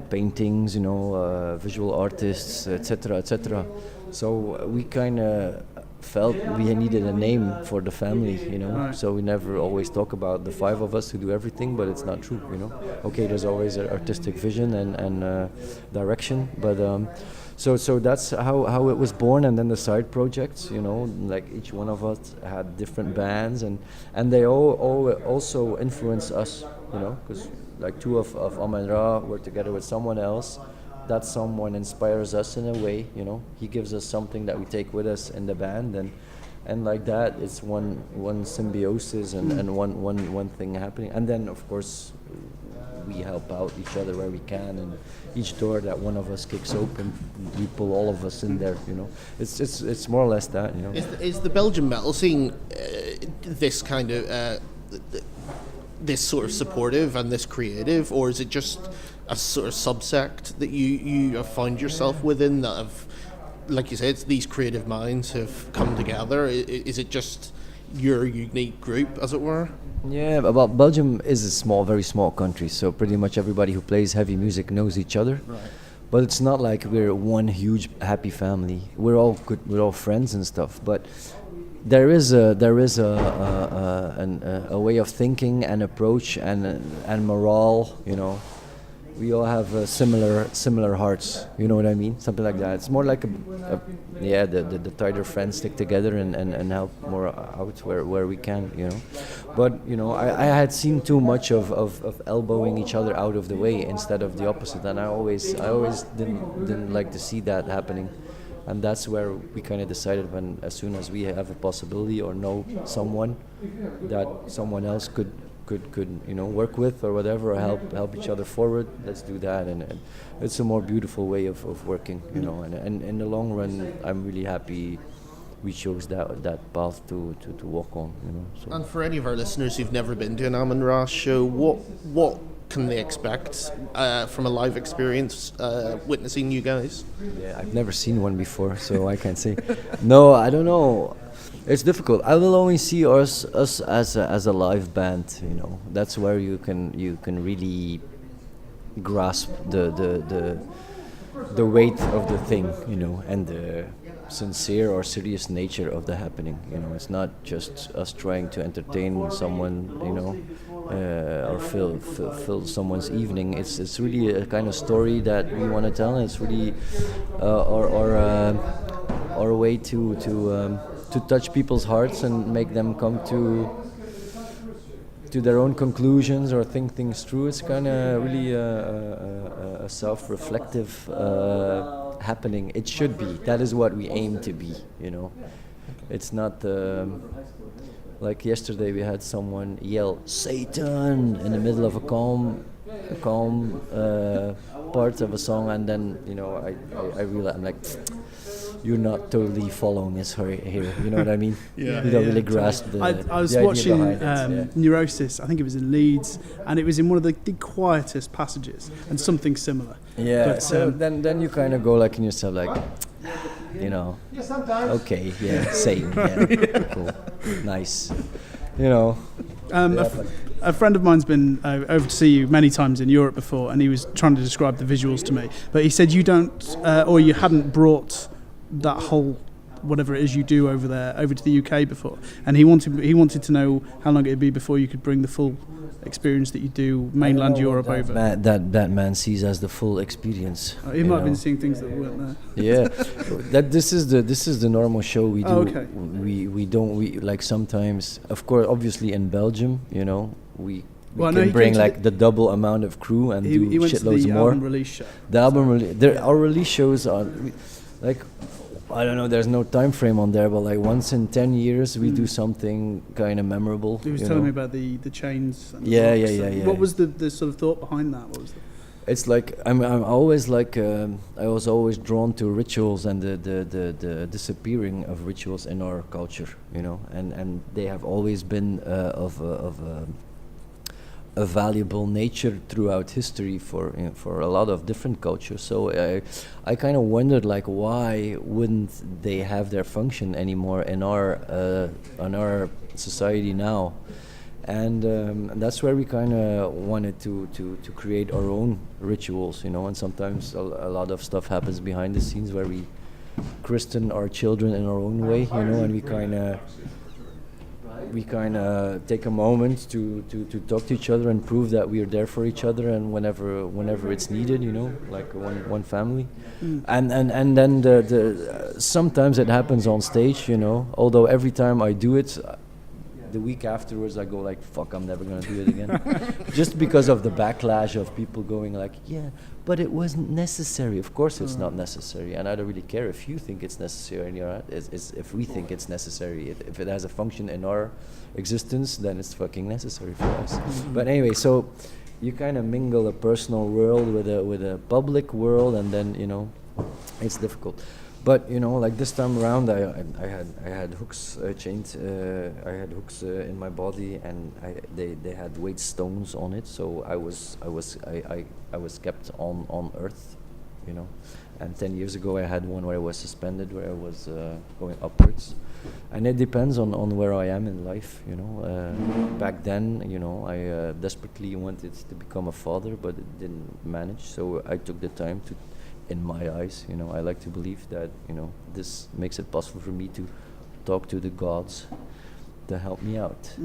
paintings, visual artists, etc. So we kind of felt we needed a name for the family, Right. So we never always talk about the 5 of us who do everything, but it's not true, Okay, there's always an artistic vision and direction, but So that's how it was born, and then the side projects, you know, like each one of us had different bands, and they all also influence us, you know, because like two of Amenra were together with someone else. That someone inspires us in a way, you know. He gives us something that we take with us in the band, and like that, it's one symbiosis and one thing happening, and then of course we help out each other where we can, and each door that one of us kicks open, we pull all of us in there, you know. It's more or less that, you know. Is the Belgian metal scene this kind of this sort of supportive and this creative, or is it just a sort of subsect that you have found yourself within that have, like you said, these creative minds have come together? Is it just your unique group, as it were? Yeah, about Belgium is a small, very small country, so pretty much everybody who plays heavy music knows each other. Right. But it's not like we're one huge happy family. We're all good. We're all friends and stuff. But there is a way of thinking and approach and morale. You know, we all have similar hearts. You know what I mean? Something like that. It's more like the tighter friends stick together and help more out where we can. You know, but you know, I had seen too much of elbowing each other out of the way instead of the opposite, and I always didn't like to see that happening. And that's where we kind of decided, when as soon as we have a possibility or know someone that someone else could you know work with or whatever, or help each other forward, let's do that. And it's a more beautiful way of working, you know. And in the long run, I'm really happy we chose that path to walk on, you know. So. And for any of our listeners who've never been to an Amenra show, what can they expect from a live experience witnessing you guys? Yeah, I've never seen one before, so I can't say. No, I don't know. It's difficult. I will only see us as a live band. You know, that's where you can really grasp the weight of the thing. You know, and the sincere or serious nature of the happening. You know, it's not just us trying to entertain someone. You know. Or fill someone's evening. It's really a kind of story that we want to tell. And it's really our way to touch people's hearts and make them come to their own conclusions or think things through. It's kind of really a self-reflective happening. It should be. That is what we aim to be. You know, it's not. Like yesterday, we had someone yell "Satan" in the middle of a calm part of a song, and then you know I realized, I'm like, you're not totally following us here. You know what I mean? Yeah. You don't really grasp the. I was the idea watching behind it, yeah. Neurosis. I think it was in Leeds, and it was in one of the quietest passages, and something similar. Yeah. But, So then you kind of go like in yourself, like, you know, okay, yeah, Satan, yeah, cool, nice, you know. A friend of mine's been over to see you many times in Europe before, and he was trying to describe the visuals to me. But he said you don't, or you hadn't brought that whole whatever it is you do over there over to the UK before, and he wanted to know how long it'd be before you could bring the full experience that you do mainland Europe over. That man sees as the full experience. He might have been seeing things that weren't there. Yeah, this is the normal show we do. Oh, okay. We like sometimes, of course, obviously in Belgium, you know, we Well, can bring like the double amount of crew and do he went shitloads to the more. album release show. The album our release shows are like, I don't know, there's no time frame on there, but like once in 10 years we do something kind of memorable. He was telling me about the chains. And Yeah. What was the sort of thought behind that? What was It's like I'm always like I was always drawn to rituals and the disappearing of rituals in our culture, you know, and they have always been of a valuable nature throughout history for a lot of different cultures. So I kind of wondered, like, why wouldn't they have their function anymore in our society now? And that's where we kind of wanted to create our own rituals, you know. And sometimes a lot of stuff happens behind the scenes where we christen our children in our own way, you know, and we kind of we kind of take a moment to talk to each other and prove that we are there for each other, and whenever it's needed, like one family. And then the sometimes it happens on stage, although every time I do it, the week afterwards I go like, fuck, I'm never gonna do it again. Just because of the backlash of people going like, yeah, but it wasn't necessary. Of course it's not necessary, and I don't really care if you think it's necessary, if we think it's necessary. If it has a function in our existence, then it's fucking necessary for us. But anyway, so you kind of mingle a personal world with a public world, and then it's difficult. But like this time around, I had hooks chained. I had hooks in my body, and they had weight stones on it. So I was kept on Earth, And 10 years ago, I had one where I was suspended, where I was going upwards. And it depends on where I am in life, Back then, I desperately wanted to become a father, but it didn't manage. So I took the time to. In my eyes, I like to believe that, this makes it possible for me to talk to the gods to help me out,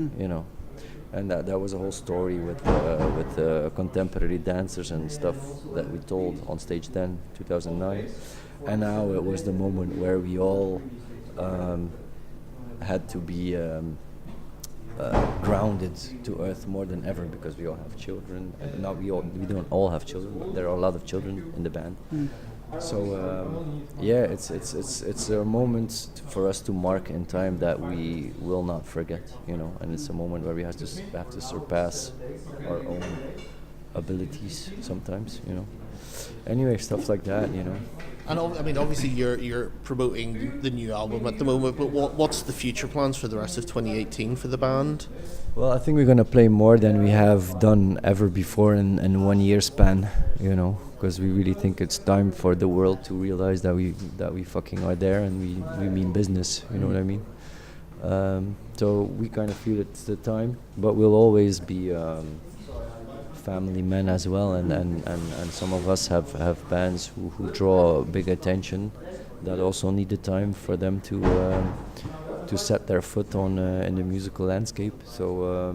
And that was a whole story with contemporary dancers and stuff that we told on stage then, 2009. And now it was the moment where we all had to be grounded to earth more than ever, because we all have children, and now we don't all have children, but there are a lot of children in the band. So it's a moment for us to mark in time that we will not forget, and it's a moment where we have to surpass our own abilities sometimes, Anyway, stuff like that, And obviously you're promoting the new album at the moment, but what's the future plans for the rest of 2018 for the band? Well, I think we're gonna play more than we have done ever before in 1 year span, because we really think it's time for the world to realize that we fucking are there, and we mean business. You know what I mean? So we kind of feel it's the time, but we'll always be family men as well, and some of us have bands who draw big attention that also need the time for them to set their foot on in the musical landscape. So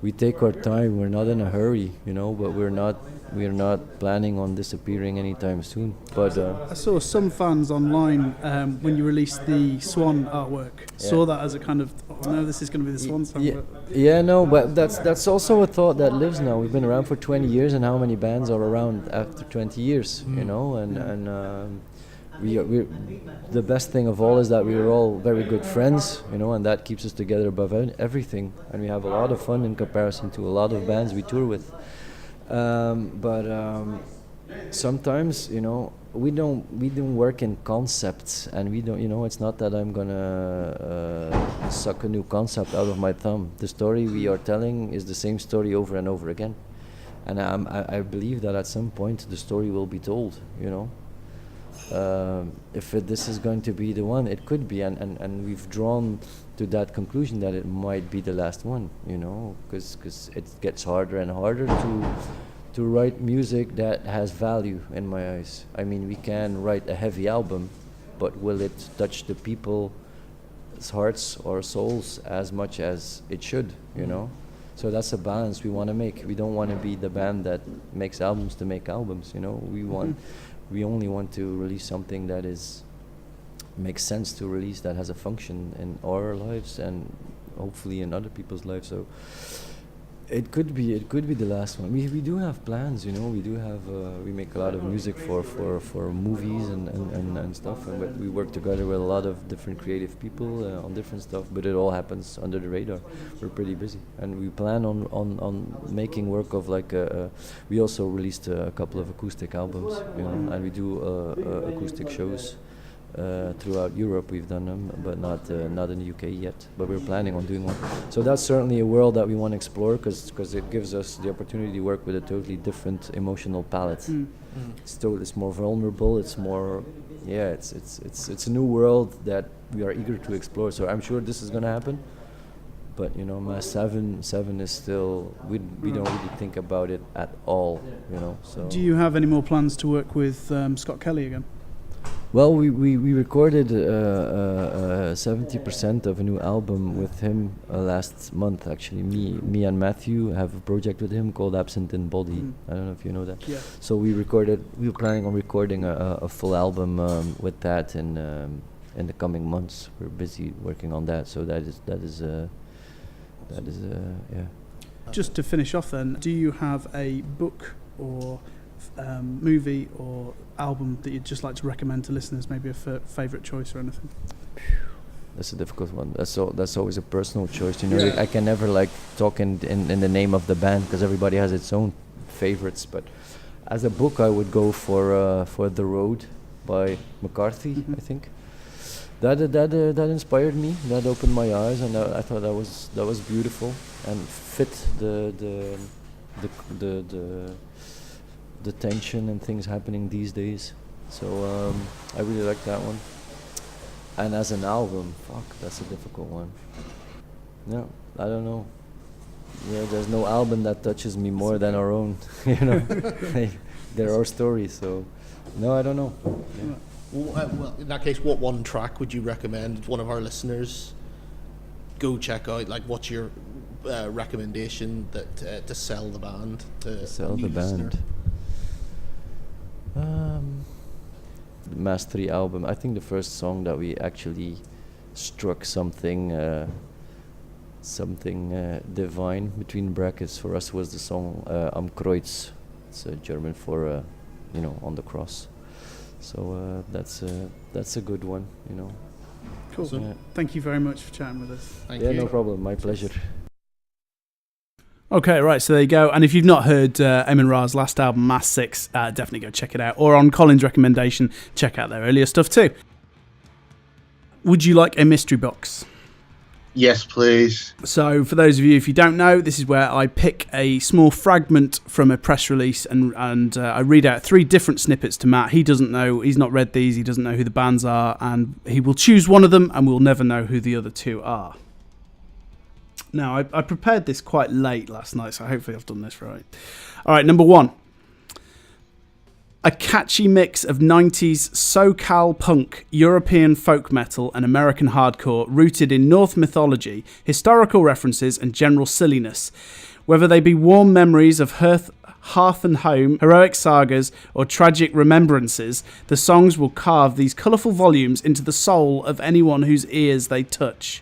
we take our time. We're not in a hurry, but we're not planning on disappearing anytime soon. But I saw some fans online when you released the Swan artwork. Saw that as a kind of, no, this is going to be the Swan song. But that's also a thought that lives now. We've been around for 20 years, and how many bands are around after 20 years? We're the best thing of all is that we're all very good friends, and that keeps us together above everything. And we have a lot of fun in comparison to a lot of bands we tour with. But sometimes, we don't work in concepts, and we don't, it's not that I'm gonna suck a new concept out of my thumb. The story we are telling is the same story over and over again, and I believe that at some point the story will be told. If this is going to be the one, it could be, and we've drawn to that conclusion that it might be the last one, because it gets harder and harder to write music that has value in my eyes. I mean, we can write a heavy album, but will it touch the people's hearts or souls as much as it should, So that's a balance we want to make. We don't want to be the band that makes albums to make albums, We only want to release something that makes sense to release, that has a function in our lives and hopefully in other people's lives. So it could be the last one. We do have plans, We do have we make a lot of music for movies and stuff, and we work together with a lot of different creative people on different stuff. But it all happens under the radar. We're pretty busy, and we plan on making work of we also released a couple of acoustic albums, and we do acoustic shows. Throughout Europe we've done them, but not in the UK yet. But we're planning on doing one. So that's certainly a world that we want to explore, because it gives us the opportunity to work with a totally different emotional palette. It's more vulnerable. It's more, it's a new world that we are eager to explore. So I'm sure this is going to happen. But Mass 7 is still, we don't really think about it at all. So. Do you have any more plans to work with Scott Kelly again? Well, we recorded 70% of a new album with him last month. Actually, me and Matthew have a project with him called Absent in Body. I don't know if you know that. Yeah. So we were planning on recording a full album with that in the coming months. We're busy working on that. So that is yeah. Just to finish off then, do you have a book or movie or album that you'd just like to recommend to listeners, maybe a favourite choice or anything? That's a difficult one. That's always a personal choice. You know, I can never like talk in the name of the band because everybody has its own favorites. But as a book, I would go for The Road by McCarthy. I think that inspired me. That opened my eyes, and I thought that was beautiful and fit the tension and things happening these days. So I really like that one. And as an album, that's a difficult one. No, I don't know. Yeah, there's no album that touches me more than our own. You know, they're our stories. So, no, I don't know. Yeah. Well, in that case, what one track would you recommend one of our listeners go check out? Like, what's your recommendation that to sell the band to Sell a new the listener? band. Mass 3 album. I think the first song that we actually struck something divine between brackets for us was the song Am Kreuz. It's German for on the cross. So that's a good one, you know. Cool. Yeah. Thank you very much for chatting with us. Thank you. No problem. My pleasure. Okay, right, so there you go. And if you've not heard Amenra's last album, Mass 6, definitely go check it out. Or on Colin's recommendation, check out their earlier stuff too. Would you like a mystery box? Yes, please. So for those of you, if you don't know, this is where I pick a small fragment from a press release and I read out 3 different snippets to Matt. He doesn't know, he's not read these, he doesn't know who the bands are, and he will choose one of them and we'll never know who the other 2 are. Now, I prepared this quite late last night, so hopefully I've done this right. All right, number 1. A catchy mix of 90s SoCal punk, European folk metal, and American hardcore rooted in Norse mythology, historical references, and general silliness. Whether they be warm memories of hearth and home, heroic sagas, or tragic remembrances, the songs will carve these colourful volumes into the soul of anyone whose ears they touch.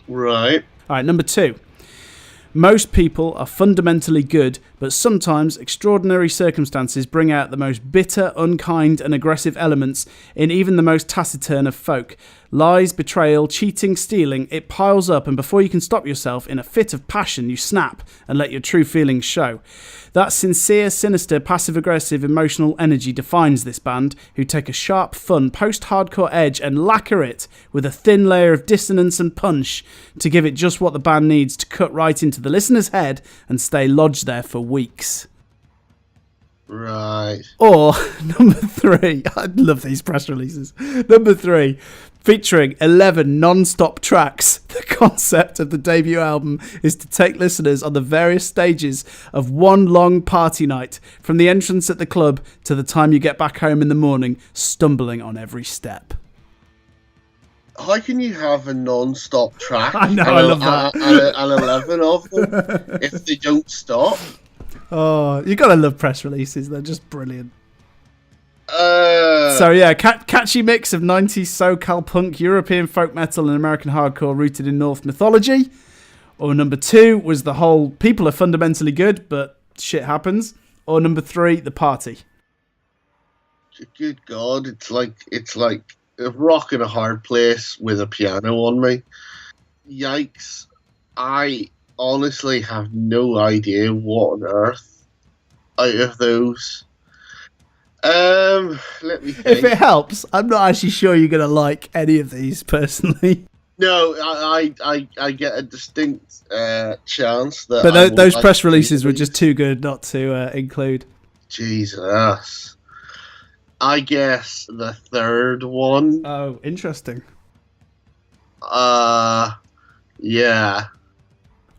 Right. All right, number 2. Most people are fundamentally good, but sometimes extraordinary circumstances bring out the most bitter, unkind, and aggressive elements in even the most taciturn of folk. Lies, betrayal, cheating, stealing, it piles up, and before you can stop yourself, in a fit of passion, you snap and let your true feelings show. That sincere, sinister, passive-aggressive emotional energy defines this band, who take a sharp, fun, post-hardcore edge and lacquer it with a thin layer of dissonance and punch to give it just what the band needs to cut right into the listener's head and stay lodged there for weeks. Right. Or, number 3, I love these press releases. Number 3, featuring 11 non-stop tracks. The concept of the debut album is to take listeners on the various stages of one long party night, from the entrance at the club to the time you get back home in the morning, stumbling on every step. How can you have a non-stop track? I know, I love that. And 11 of them if they don't stop? Oh, you gotta love press releases. They're just brilliant. So yeah, catchy mix of 90s SoCal punk, European folk metal, and American hardcore rooted in Norse mythology. Or number 2 was the whole people are fundamentally good, but shit happens. Or number 3, the party. Good God, it's like a rock in a hard place with a piano on me. Yikes. I honestly have no idea what on earth out of those. Let me think. If it helps, I'm not actually sure you're going to like any of these personally. No, I get a distinct chance that. But those press releases were just too good not to include. Jesus. I guess the third one. Oh, interesting. Yeah.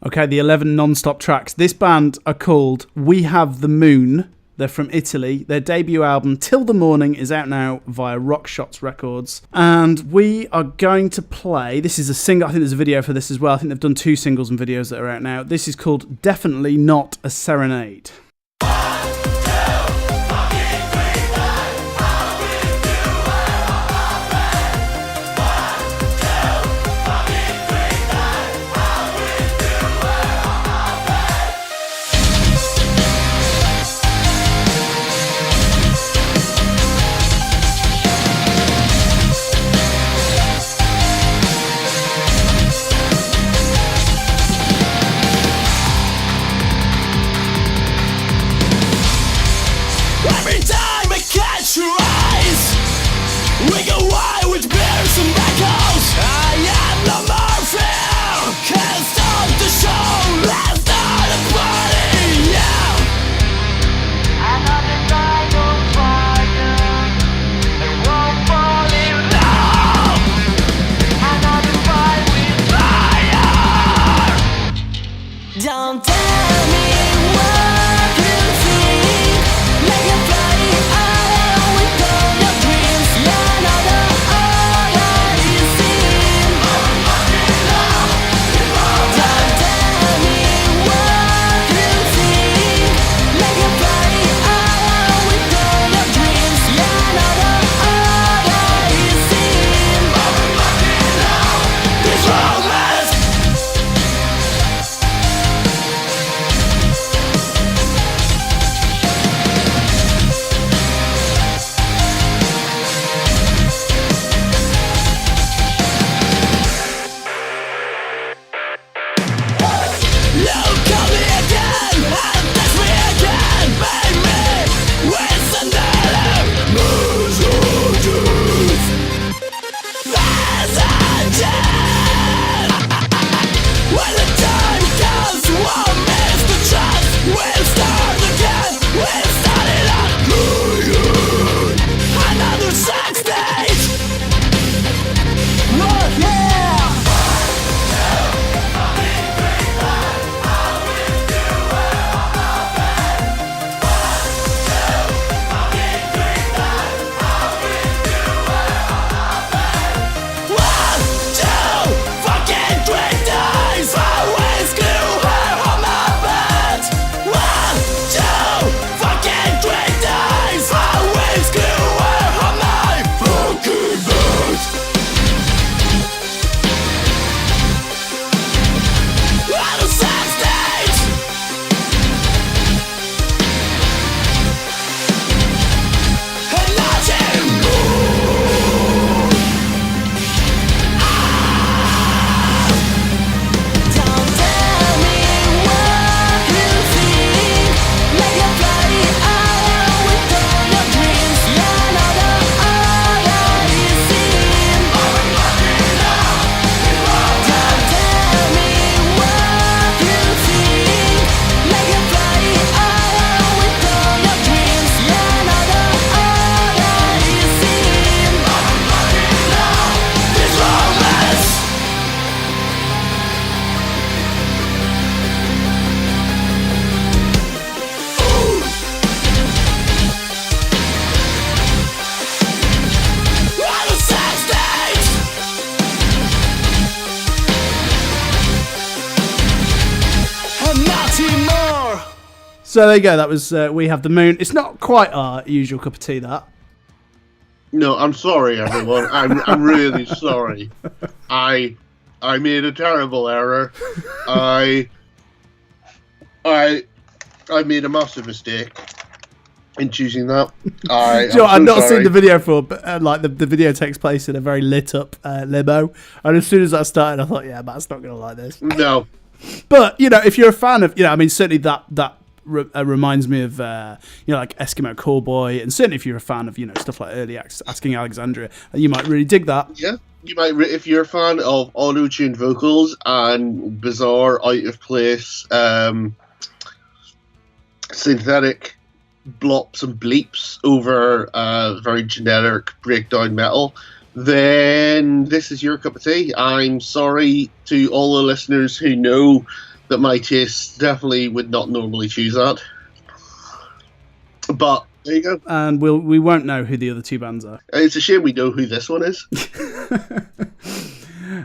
Okay, the 11 non-stop tracks. This band are called We Have the Moon, They're from Italy. Their debut album, Till the Morning, is out now via Rock Shots Records. And we are going to play... This is a single. I think there's a video for this as well. I think they've done 2 singles and videos that are out now. This is called Definitely Not a Serenade. Don't tell me what you think. Make a fly out with all your dreams. You're not all that you seem. Don't tell me what you think. Make a fly out with all your dreams. You're not all that you seem. This romance. So there you go. That was We Have the Moon. It's not quite our usual cup of tea, that. No, I'm sorry, everyone. I'm really sorry. I made a terrible error. I made a massive mistake in choosing that. I've not seen the video for, but like the video takes place in a very lit up limo, and as soon as that started, I thought, yeah, Matt's not gonna like this. No, but if you're a fan of, I mean, certainly that reminds me of like Eskimo Callboy, and certainly if you're a fan of stuff like early Asking Alexandria, you might really dig that. Yeah, you might if you're a fan of auto-tuned vocals and bizarre, out of place, synthetic blops and bleeps over very generic breakdown metal, then this is your cup of tea. I'm sorry to all the listeners who know that my taste definitely would not normally choose that. But there you go. And we won't know who the other two bands are. It's a shame we know who this one is.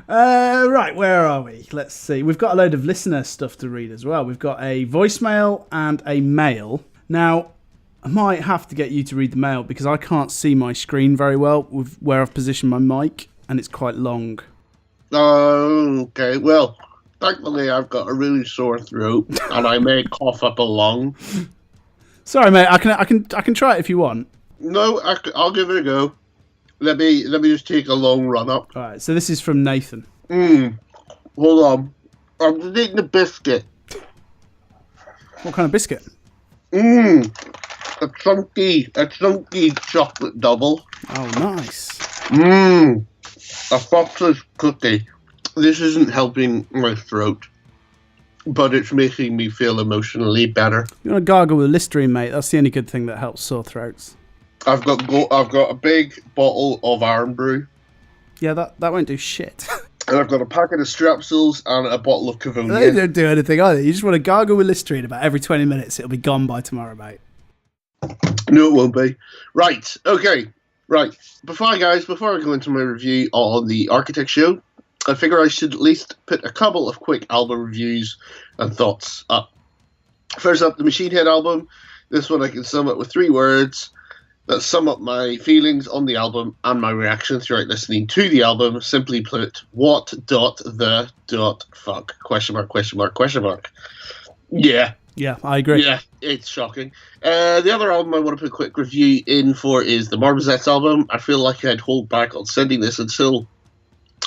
Right, where are we? Let's see. We've got a load of listener stuff to read as well. We've got a voicemail and a mail. Now, I might have to get you to read the mail because I can't see my screen very well with where I've positioned my mic, and it's quite long. Okay, well, thankfully I've got a really sore throat, and I may cough up a lung. Sorry, mate. I can try it if you want. No, I'll give it a go. Let me just take a long run up. All right. So this is from Nathan. Hold on. I'm just eating a biscuit. What kind of biscuit? A chunky chocolate double. Oh, nice. A Fox's cookie. This isn't helping my throat, but it's making me feel emotionally better. You want to gargle with Listerine, mate? That's the only good thing that helps sore throats. I've got a big bottle of Iron Brew. Yeah, that won't do shit. And I've got a packet of Strepsils and a bottle of Cavonia. They don't do anything either. You just want to gargle with Listerine about every 20 minutes. It'll be gone by tomorrow, mate. No, it won't be. Right, okay. Right. Before I go into my review on the Architect show, I figure I should at least put a couple of quick album reviews and thoughts up. First up, the Machine Head album. This one I can sum up with 3 words that sum up my feelings on the album and my reaction throughout listening to the album. Simply put, what the fuck? ? Yeah. Yeah, I agree. Yeah, it's shocking. The other album I want to put a quick review in for is the Marmosettes album. I feel like I'd hold back on sending this until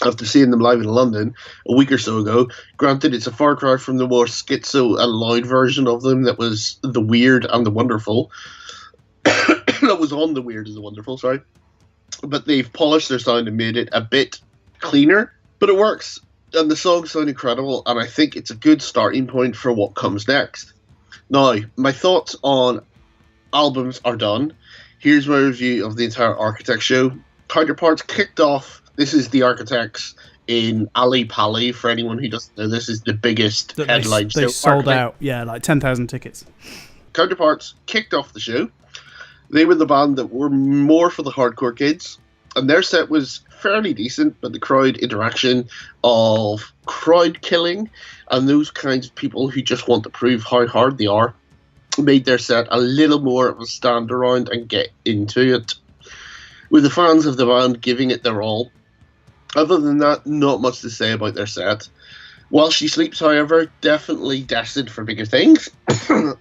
after seeing them live in London a week or so ago. Granted, it's a far cry from the more schizo and loud version of them that was the Weird and the Wonderful. That was on the Weird and the Wonderful, sorry. But they've polished their sound and made it a bit cleaner. But it works, and the songs sound incredible, and I think it's a good starting point for what comes next. Now, my thoughts on albums are done. Here's my review of the entire Architect show. Counterparts kicked off. This is the Architects in Ali Pali. For anyone who doesn't know, this is the biggest headline show. They sold out, yeah, like 10,000 tickets. Counterparts kicked off the show. They were the band that were more for the hardcore kids, and their set was fairly decent, but the crowd interaction of crowd killing and those kinds of people who just want to prove how hard they are made their set a little more of a stand around and get into it, with the fans of the band giving it their all. Other than that, not much to say about their set. While She Sleeps, however, definitely destined for bigger things.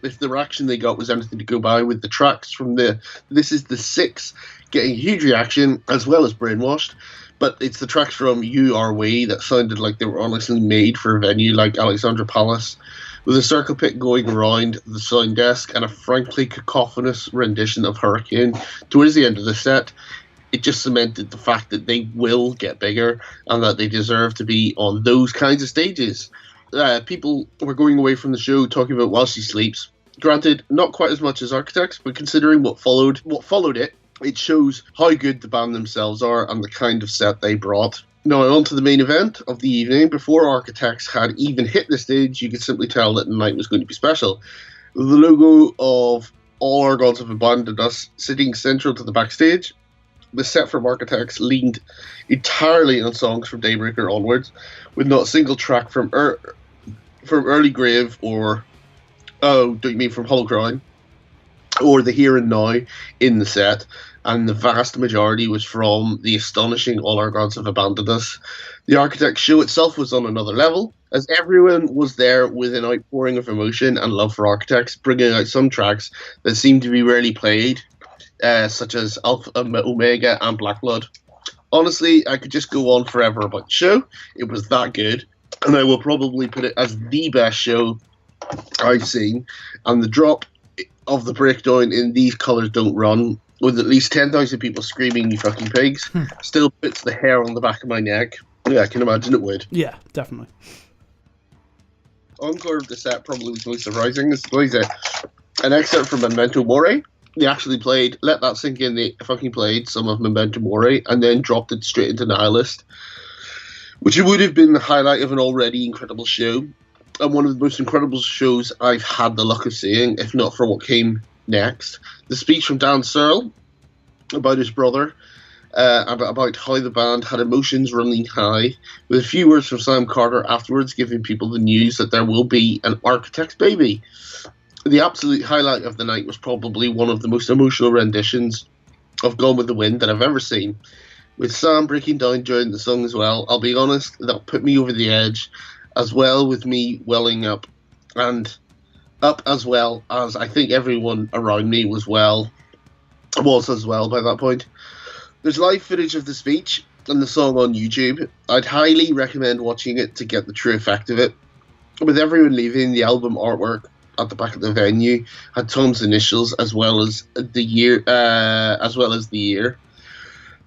If the reaction they got was anything to go by, with the tracks from This Is the Six getting huge reaction, as well as Brainwashed. But it's the tracks from You Are We that sounded like they were honestly made for a venue like Alexandra Palace, with a circle pit going around the sound desk and a frankly cacophonous rendition of Hurricane towards the end of the set. It just cemented the fact that they will get bigger and that they deserve to be on those kinds of stages. People were going away from the show talking about While She Sleeps. Granted, not quite as much as Architects, but considering what followed it, it shows how good the band themselves are and the kind of set they brought. Now, on to the main event of the evening. Before Architects had even hit the stage, you could simply tell that the night was going to be special. The logo of All Our Gods Have Abandoned Us sitting central to the backstage. The set from Architects leaned entirely on songs from Daybreaker onwards, with not a single track from Early Grave or, don't you mean from Hollow Crown, or The Here and Now in the set, and the vast majority was from the astonishing All Our Gods Have Abandoned Us. The Architects show itself was on another level, as everyone was there with an outpouring of emotion and love for Architects, bringing out some tracks that seemed to be rarely played, such as Alpha Omega and Black Blood. Honestly, I could just go on forever about the show. It was that good, and I will probably put it as the best show I've seen. And the drop of the breakdown in These Colours Don't Run, with at least 10,000 people screaming, "You fucking pigs," still puts the hair on the back of my neck. Yeah, I can imagine it would. Yeah, definitely. Encore of the set probably was most surprising. This is an excerpt from Memento Mori. They actually played, let that sink in, they fucking played some of Memento Mori and then dropped it straight into Nihilist, which would have been the highlight of an already incredible show, and one of the most incredible shows I've had the luck of seeing, if not for what came next. The speech from Dan Searle about his brother, and about how the band had emotions running high, with a few words from Sam Carter afterwards giving people the news that there will be an Architect's Baby. The absolute highlight of the night was probably one of the most emotional renditions of Gone with the Wind that I've ever seen, with Sam breaking down during the song as well. I'll be honest, that put me over the edge, as well with me welling up, and up as well as I think everyone around me was as well by that point. There's live footage of the speech and the song on YouTube. I'd highly recommend watching it to get the true effect of it. With everyone leaving, the album artwork at the back of the venue had Tom's initials as well as the year.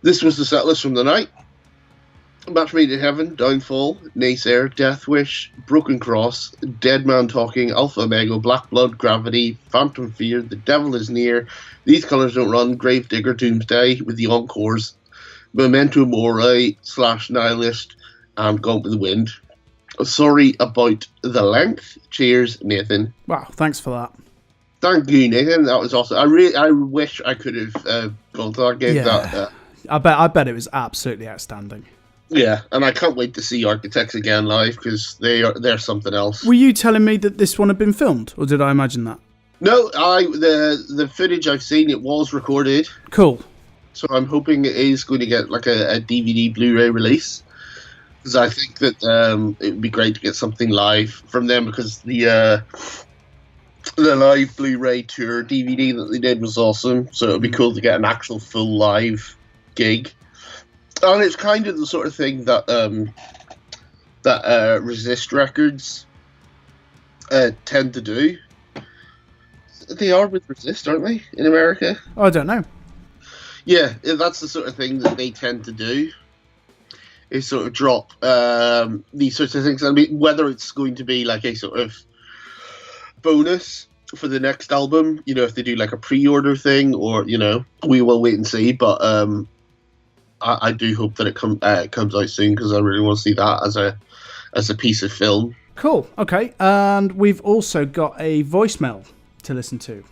This was the set list from the night: Match Made in Heaven, Downfall, Naysayer, Death Wish, Broken Cross, Dead Man Talking, Alpha Omega, Black Blood, Gravity, Phantom Fear, The Devil Is Near, These Colours Don't Run, Gravedigger, Doomsday, with the encores, Memento Mori / Nihilist, and Gone with the Wind. Sorry about the length. Cheers, Nathan. Wow, thanks for that. Thank you, Nathan. That was awesome. I wish I could have gone to that game. Yeah. I bet it was absolutely outstanding. Yeah, and I can't wait to see Architects again live, because they're something else. Were you telling me that this one had been filmed, or did I imagine that? No, the footage I've seen, it was recorded. Cool. So I'm hoping it is going to get like a DVD Blu-ray release, because I think that it would be great to get something live from them, because the live Blu-ray tour DVD that they did was awesome. So it would be cool to get an actual full live gig. And it's kind of the sort of thing that Resist Records tend to do. They are with Resist, aren't they, in America? I don't know. Yeah, that's the sort of thing that they tend to do. Is sort of drop these sorts of things. I mean, whether it's going to be like a sort of bonus for the next album, you know, if they do like a pre-order thing, or, you know, we will wait and see. But I do hope that it comes out soon, because I really want to see that as a piece of film. Cool. Okay, and we've also got a voicemail to listen to.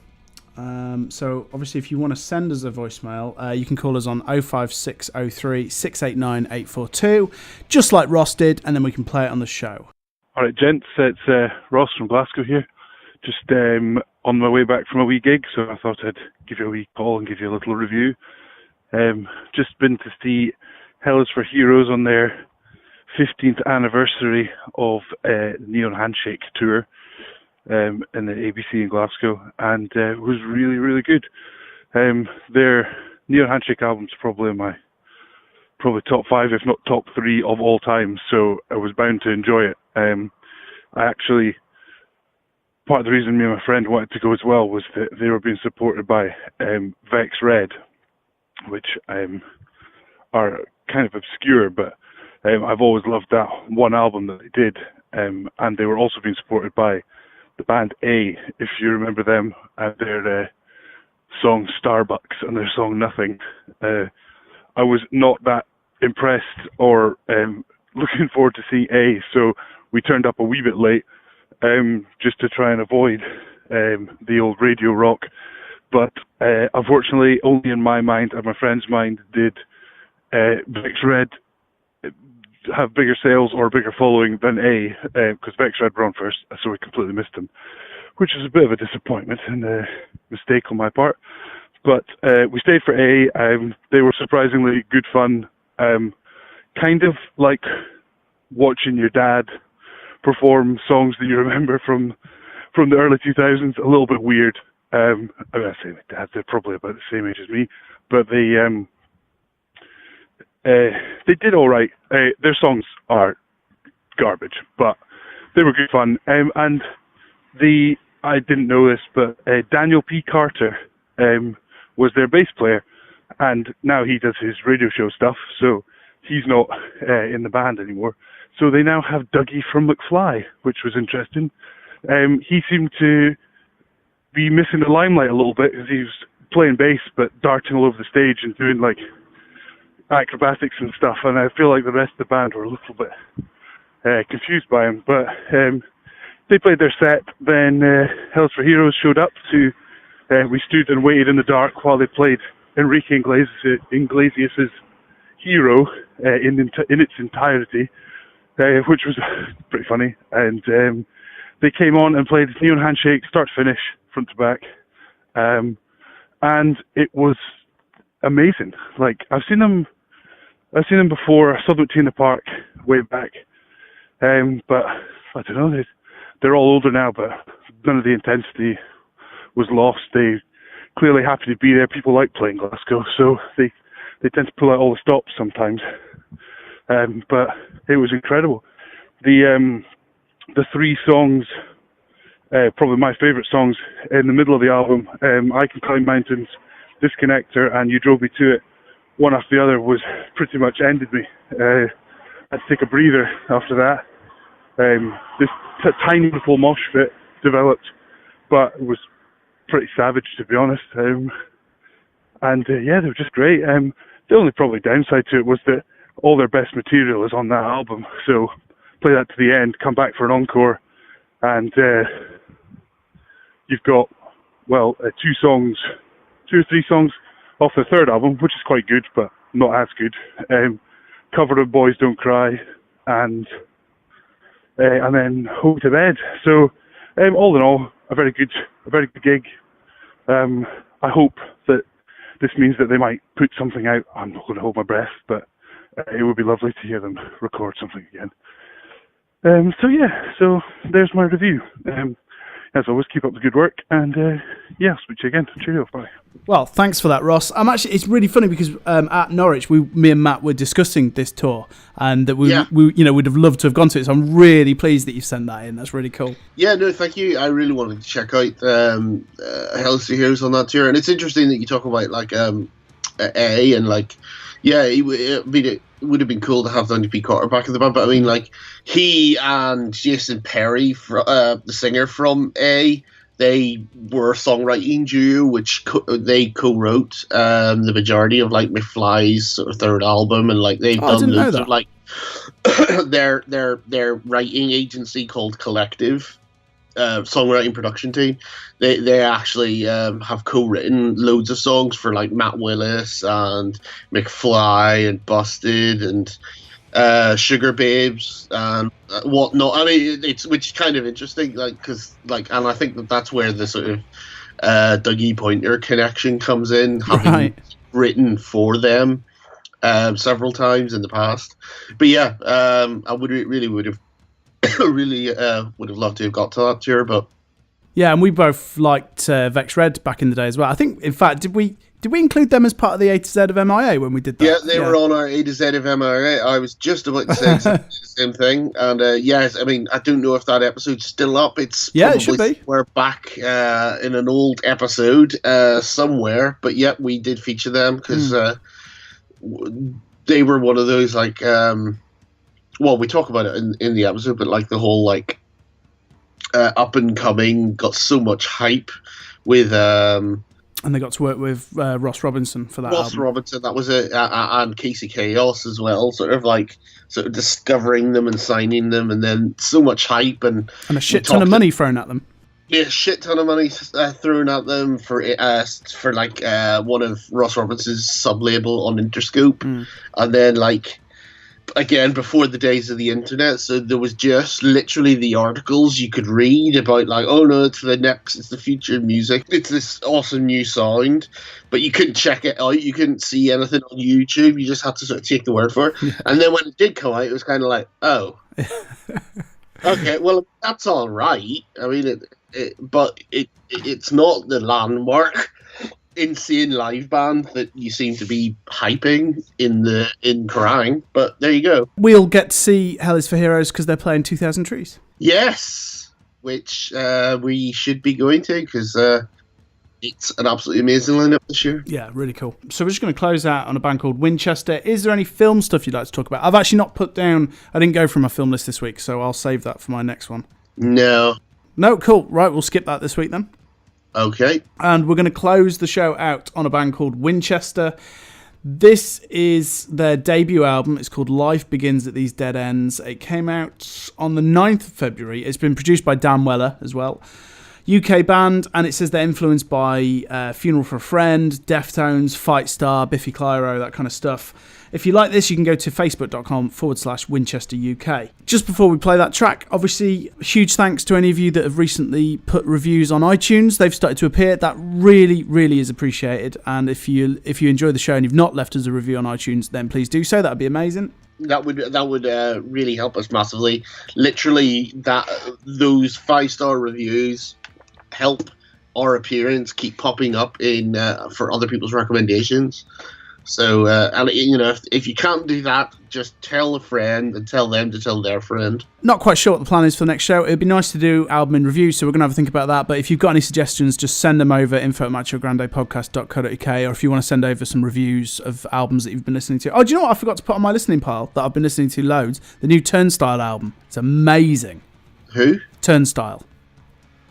So obviously, if you want to send us a voicemail, you can call us on 05603 689 842, just like Ross did, and then we can play it on the show. All right, gents, it's Ross from Glasgow here. Just on my way back from a wee gig, so I thought I'd give you a wee call and give you a little review. Just been to see Hell is for Heroes on their 15th anniversary of the Neon Handshake tour in the ABC in Glasgow, and it was really, really good. Their Neon Handshake album's probably top 5, if not top 3 of all time, so I was bound to enjoy it. Part of the reason me and my friend wanted to go as well was that they were being supported by Vex Red, which are kind of obscure, but I've always loved that one album that they did, and they were also being supported by the band A, if you remember them, and their song Starbucks and their song Nothing. I was not that impressed or looking forward to see A, so we turned up a wee bit late, just to try and avoid the old radio rock. But unfortunately, only in my mind and my friend's mind did Vex Red have bigger sales or bigger following than A, because Vex Red were on first, so we completely missed them, which is a bit of a disappointment and a mistake on my part. But we stayed for A. They were surprisingly good fun, kind of like watching your dad perform songs that you remember from the early 2000s. A little bit weird. I mean, I say my dad, they're probably about the same age as me, but they did all right. Their songs are garbage, but they were good fun. And I didn't know this, but Daniel P. Carter was their bass player, and now he does his radio show stuff, so he's not in the band anymore. So they now have Dougie from McFly, which was interesting. He seemed to be missing the limelight a little bit, because he was playing bass but darting all over the stage and doing like acrobatics and stuff, and I feel like the rest of the band were a little bit confused by him. But they played their set, then Hells for Heroes showed up to we stood and waited in the dark while they played Enrique Iglesias' Hero in its entirety, which was pretty funny. And they came on and played Neon Handshake, start to finish, front to back. And it was amazing. Like, I've seen them before. I saw them at Tina Park way back. But I don't know, they're all older now, but none of the intensity was lost. They clearly happy to be there. People like playing Glasgow, so they tend to pull out all the stops sometimes. But it was incredible. The three songs, probably my favourite songs in the middle of the album, I Can Climb Mountains, Disconnector, and You Drove Me to It, one after the other, was pretty much ended me. I had to take a breather after that. This tiny little mosh pit developed, but it was pretty savage, to be honest. Yeah, they were just great. The only probably downside to it was that all their best material is on that album, so play that to the end, come back for an encore, and you've got, well, two or three songs off the third album, which is quite good, but not as good. Cover of Boys Don't Cry, and then Home to Bed. So all in all, a very good gig. I hope that this means that they might put something out. I'm not going to hold my breath, but it would be lovely to hear them record something again. So there's my review. As always, keep up the good work, and I'll speak to you again. Cheerio, bye. Well, thanks for that, Ross. It's really funny because at Norwich, me and Matt were discussing this tour, and that we would have loved to have gone to it. So I'm really pleased that you sent that in. That's really cool. Yeah, no, thank you. I really wanted to check out Hell's for Heroes on that tour, and it's interesting that you talk about like A and like, yeah, it would have been cool to have Donny P. Carter back in the band, but I mean, like, he and Jason Perry, the singer from A, they were a songwriting duo, which they co-wrote the majority of like McFly's sort of third album, and like they've done loads of like their writing agency called Collective. Songwriting production team. They actually have co-written loads of songs for like Matt Willis and McFly and Busted and Sugar Babes and whatnot. I mean, which is kind of interesting, like, because like, and I think that's where the sort of Dougie Pointer connection comes in, having written for them several times in the past. But yeah, I would have loved to have got to that tour, but yeah, and we both liked Vex Red back in the day as well. I think, in fact, did we include them as part of the A to Z of MIA when we did that? Yeah, they were on our A to Z of MIA. I was just about to say exactly the same thing, and yes, I mean, I don't know if that episode's still up. It's probably it should be. We're back in an old episode somewhere, but yeah, we did feature them because they were one of those like. Well, we talk about it in the episode, but like the whole like up and coming got so much hype with and they got to work with Ross Robinson for that. Ross Robinson, that was it, and Casey Chaos as well. Sort of discovering them and signing them, and then so much hype and a shit ton of money thrown at them. Yeah, shit ton of money thrown at them for like one of Ross Robinson's sub label on Interscope, and then like. Again, before the days of the internet, so there was just literally the articles you could read about, like, oh no, it's the future of music, it's this awesome new sound, but you couldn't check it out, you couldn't see anything on YouTube, you just had to sort of take the word for it. And then when it did come out, it was kind of like, oh, okay, well, that's all right. I mean, it's not the landmark insane live band that you seem to be hyping in Kerrang, but there you go. We'll get to see Hell is for Heroes because they're playing 2000 Trees. Yes, which we should be going to because it's an absolutely amazing lineup this year. Yeah, really cool. So we're just going to close out on a band called Winchester. Is there any film stuff you'd like to talk about? I've actually not put down, I didn't go from my film list this week, so I'll save that for my next one. No, cool. Right, we'll skip that this week then. Okay. And we're going to close the show out on a band called Winchester. This is their debut album. It's called Life Begins at These Dead Ends. It came out on the 9th of February. It's been produced by Dan Weller as well. UK band, and it says they're influenced by Funeral for a Friend, Deftones, Fight Star, Biffy Clyro, that kind of stuff. If you like this, you can go to facebook.com/Winchester UK. Just before we play that track, obviously, huge thanks to any of you that have recently put reviews on iTunes. They've started to appear. That really, really is appreciated. And if you enjoy the show and you've not left us a review on iTunes, then please do so. That would be amazing. That would really help us massively. Literally, those 5-star reviews help our appearance keep popping up in for other people's recommendations. So, and if you can't do that, just tell a friend and tell them to tell their friend. Not quite sure what the plan is for the next show. It'd be nice to do album in review, so we're going to have a think about that. But if you've got any suggestions, just send them over, info@machograndepodcast.co.uk, or if you want to send over some reviews of albums that you've been listening to. Oh, do you know what I forgot to put on my listening pile that I've been listening to loads? The new Turnstile album. It's amazing. Who? Turnstile.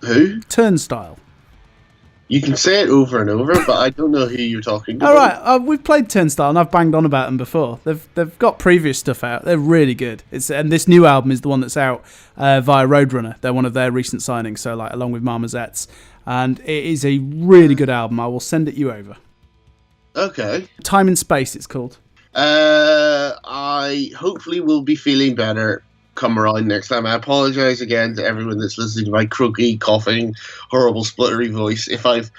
Who? Turnstile. You can say it over and over, but I don't know who you're talking about. All right, we've played Turnstile, and I've banged on about them before. They've got previous stuff out. They're really good. And this new album is the one that's out via Roadrunner. They're one of their recent signings, so like along with Marmozets. And it is a really good album. I will send it you over. Okay. Time and Space, it's called. I hopefully will be feeling better come around next time. I apologize again to everyone that's listening to my croaky, coughing, horrible, spluttery voice. If I've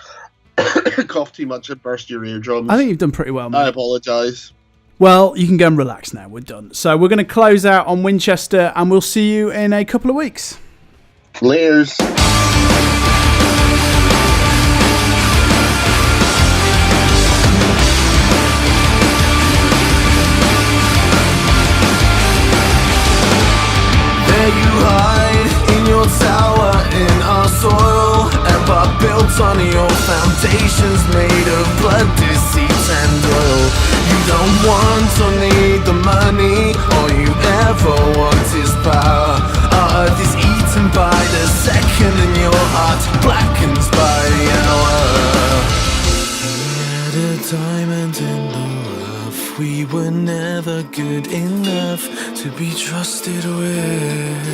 coughed too much and burst your eardrums, I think you've done pretty well, mate. I apologize. Well, you can go and relax now. We're done. So we're going to close out on Winchester, and we'll see you in a couple of weeks. Layers. You hide in your tower in our soil, ever built on your foundations made of blood, deceit and oil. You don't want or need the money, all you ever want is power. Our earth is eaten by the second and your heart blackens by the hour. We had a diamond in the rough, we were never good enough to be trusted with.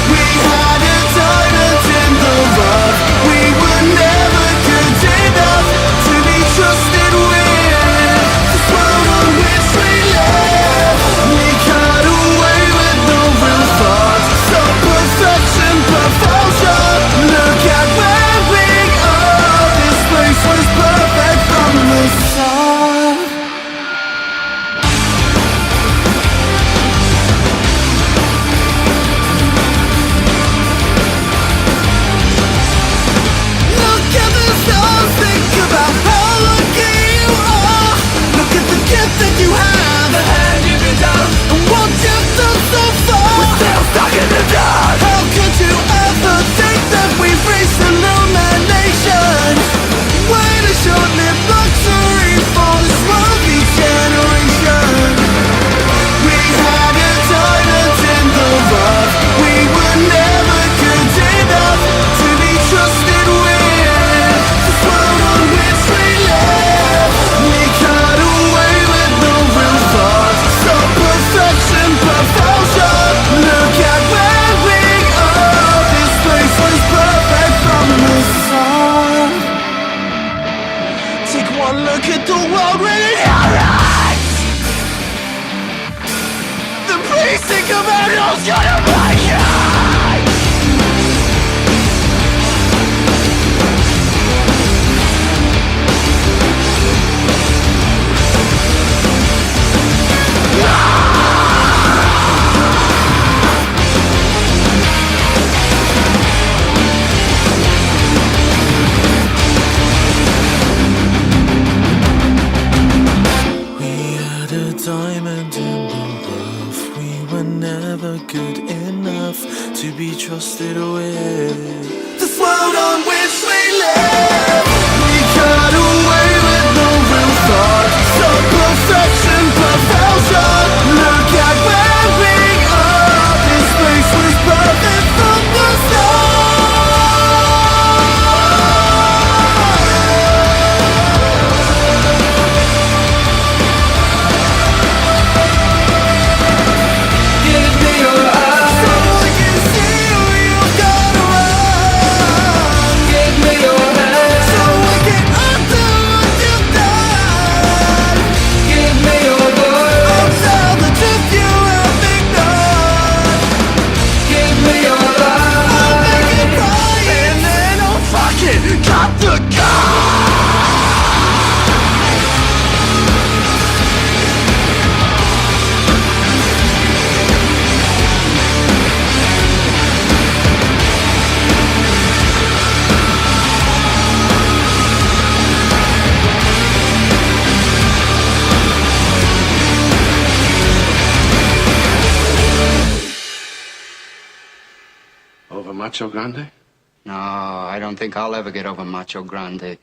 We had a diamond in the rough, we were never good enough to be trusted with. This world on which we live, we got away with no real thought. So perfection, perfection, look at where we are. This place was perfect from the start. Look at the stars, think about how lucky you are. Look at the gift that you have, the hand you've been dealt, and what you've done so far. We're still stuck in the dark. How could you ever think that we've reached illumination? Wait a short-lived luxury for this wealthy generation. We had a diamond in the rough, we were never good enough to be trusted with. This world on which we live, we got away with no real thought. So perfection, perfection, look at where we are. This place was perfect from the start. Take one look at the world with your eyes. The basic of animals gonna break your eyes. We had a diamond in the rough, we were never good enough to be trusted with. This world on which we live, we got away with no real thought. So perfection, perfection, look at where we are. This place was perfect from the start. Give me your eyes so I can see who you Macho Grande? No, I don't think I'll ever get over Macho Grande.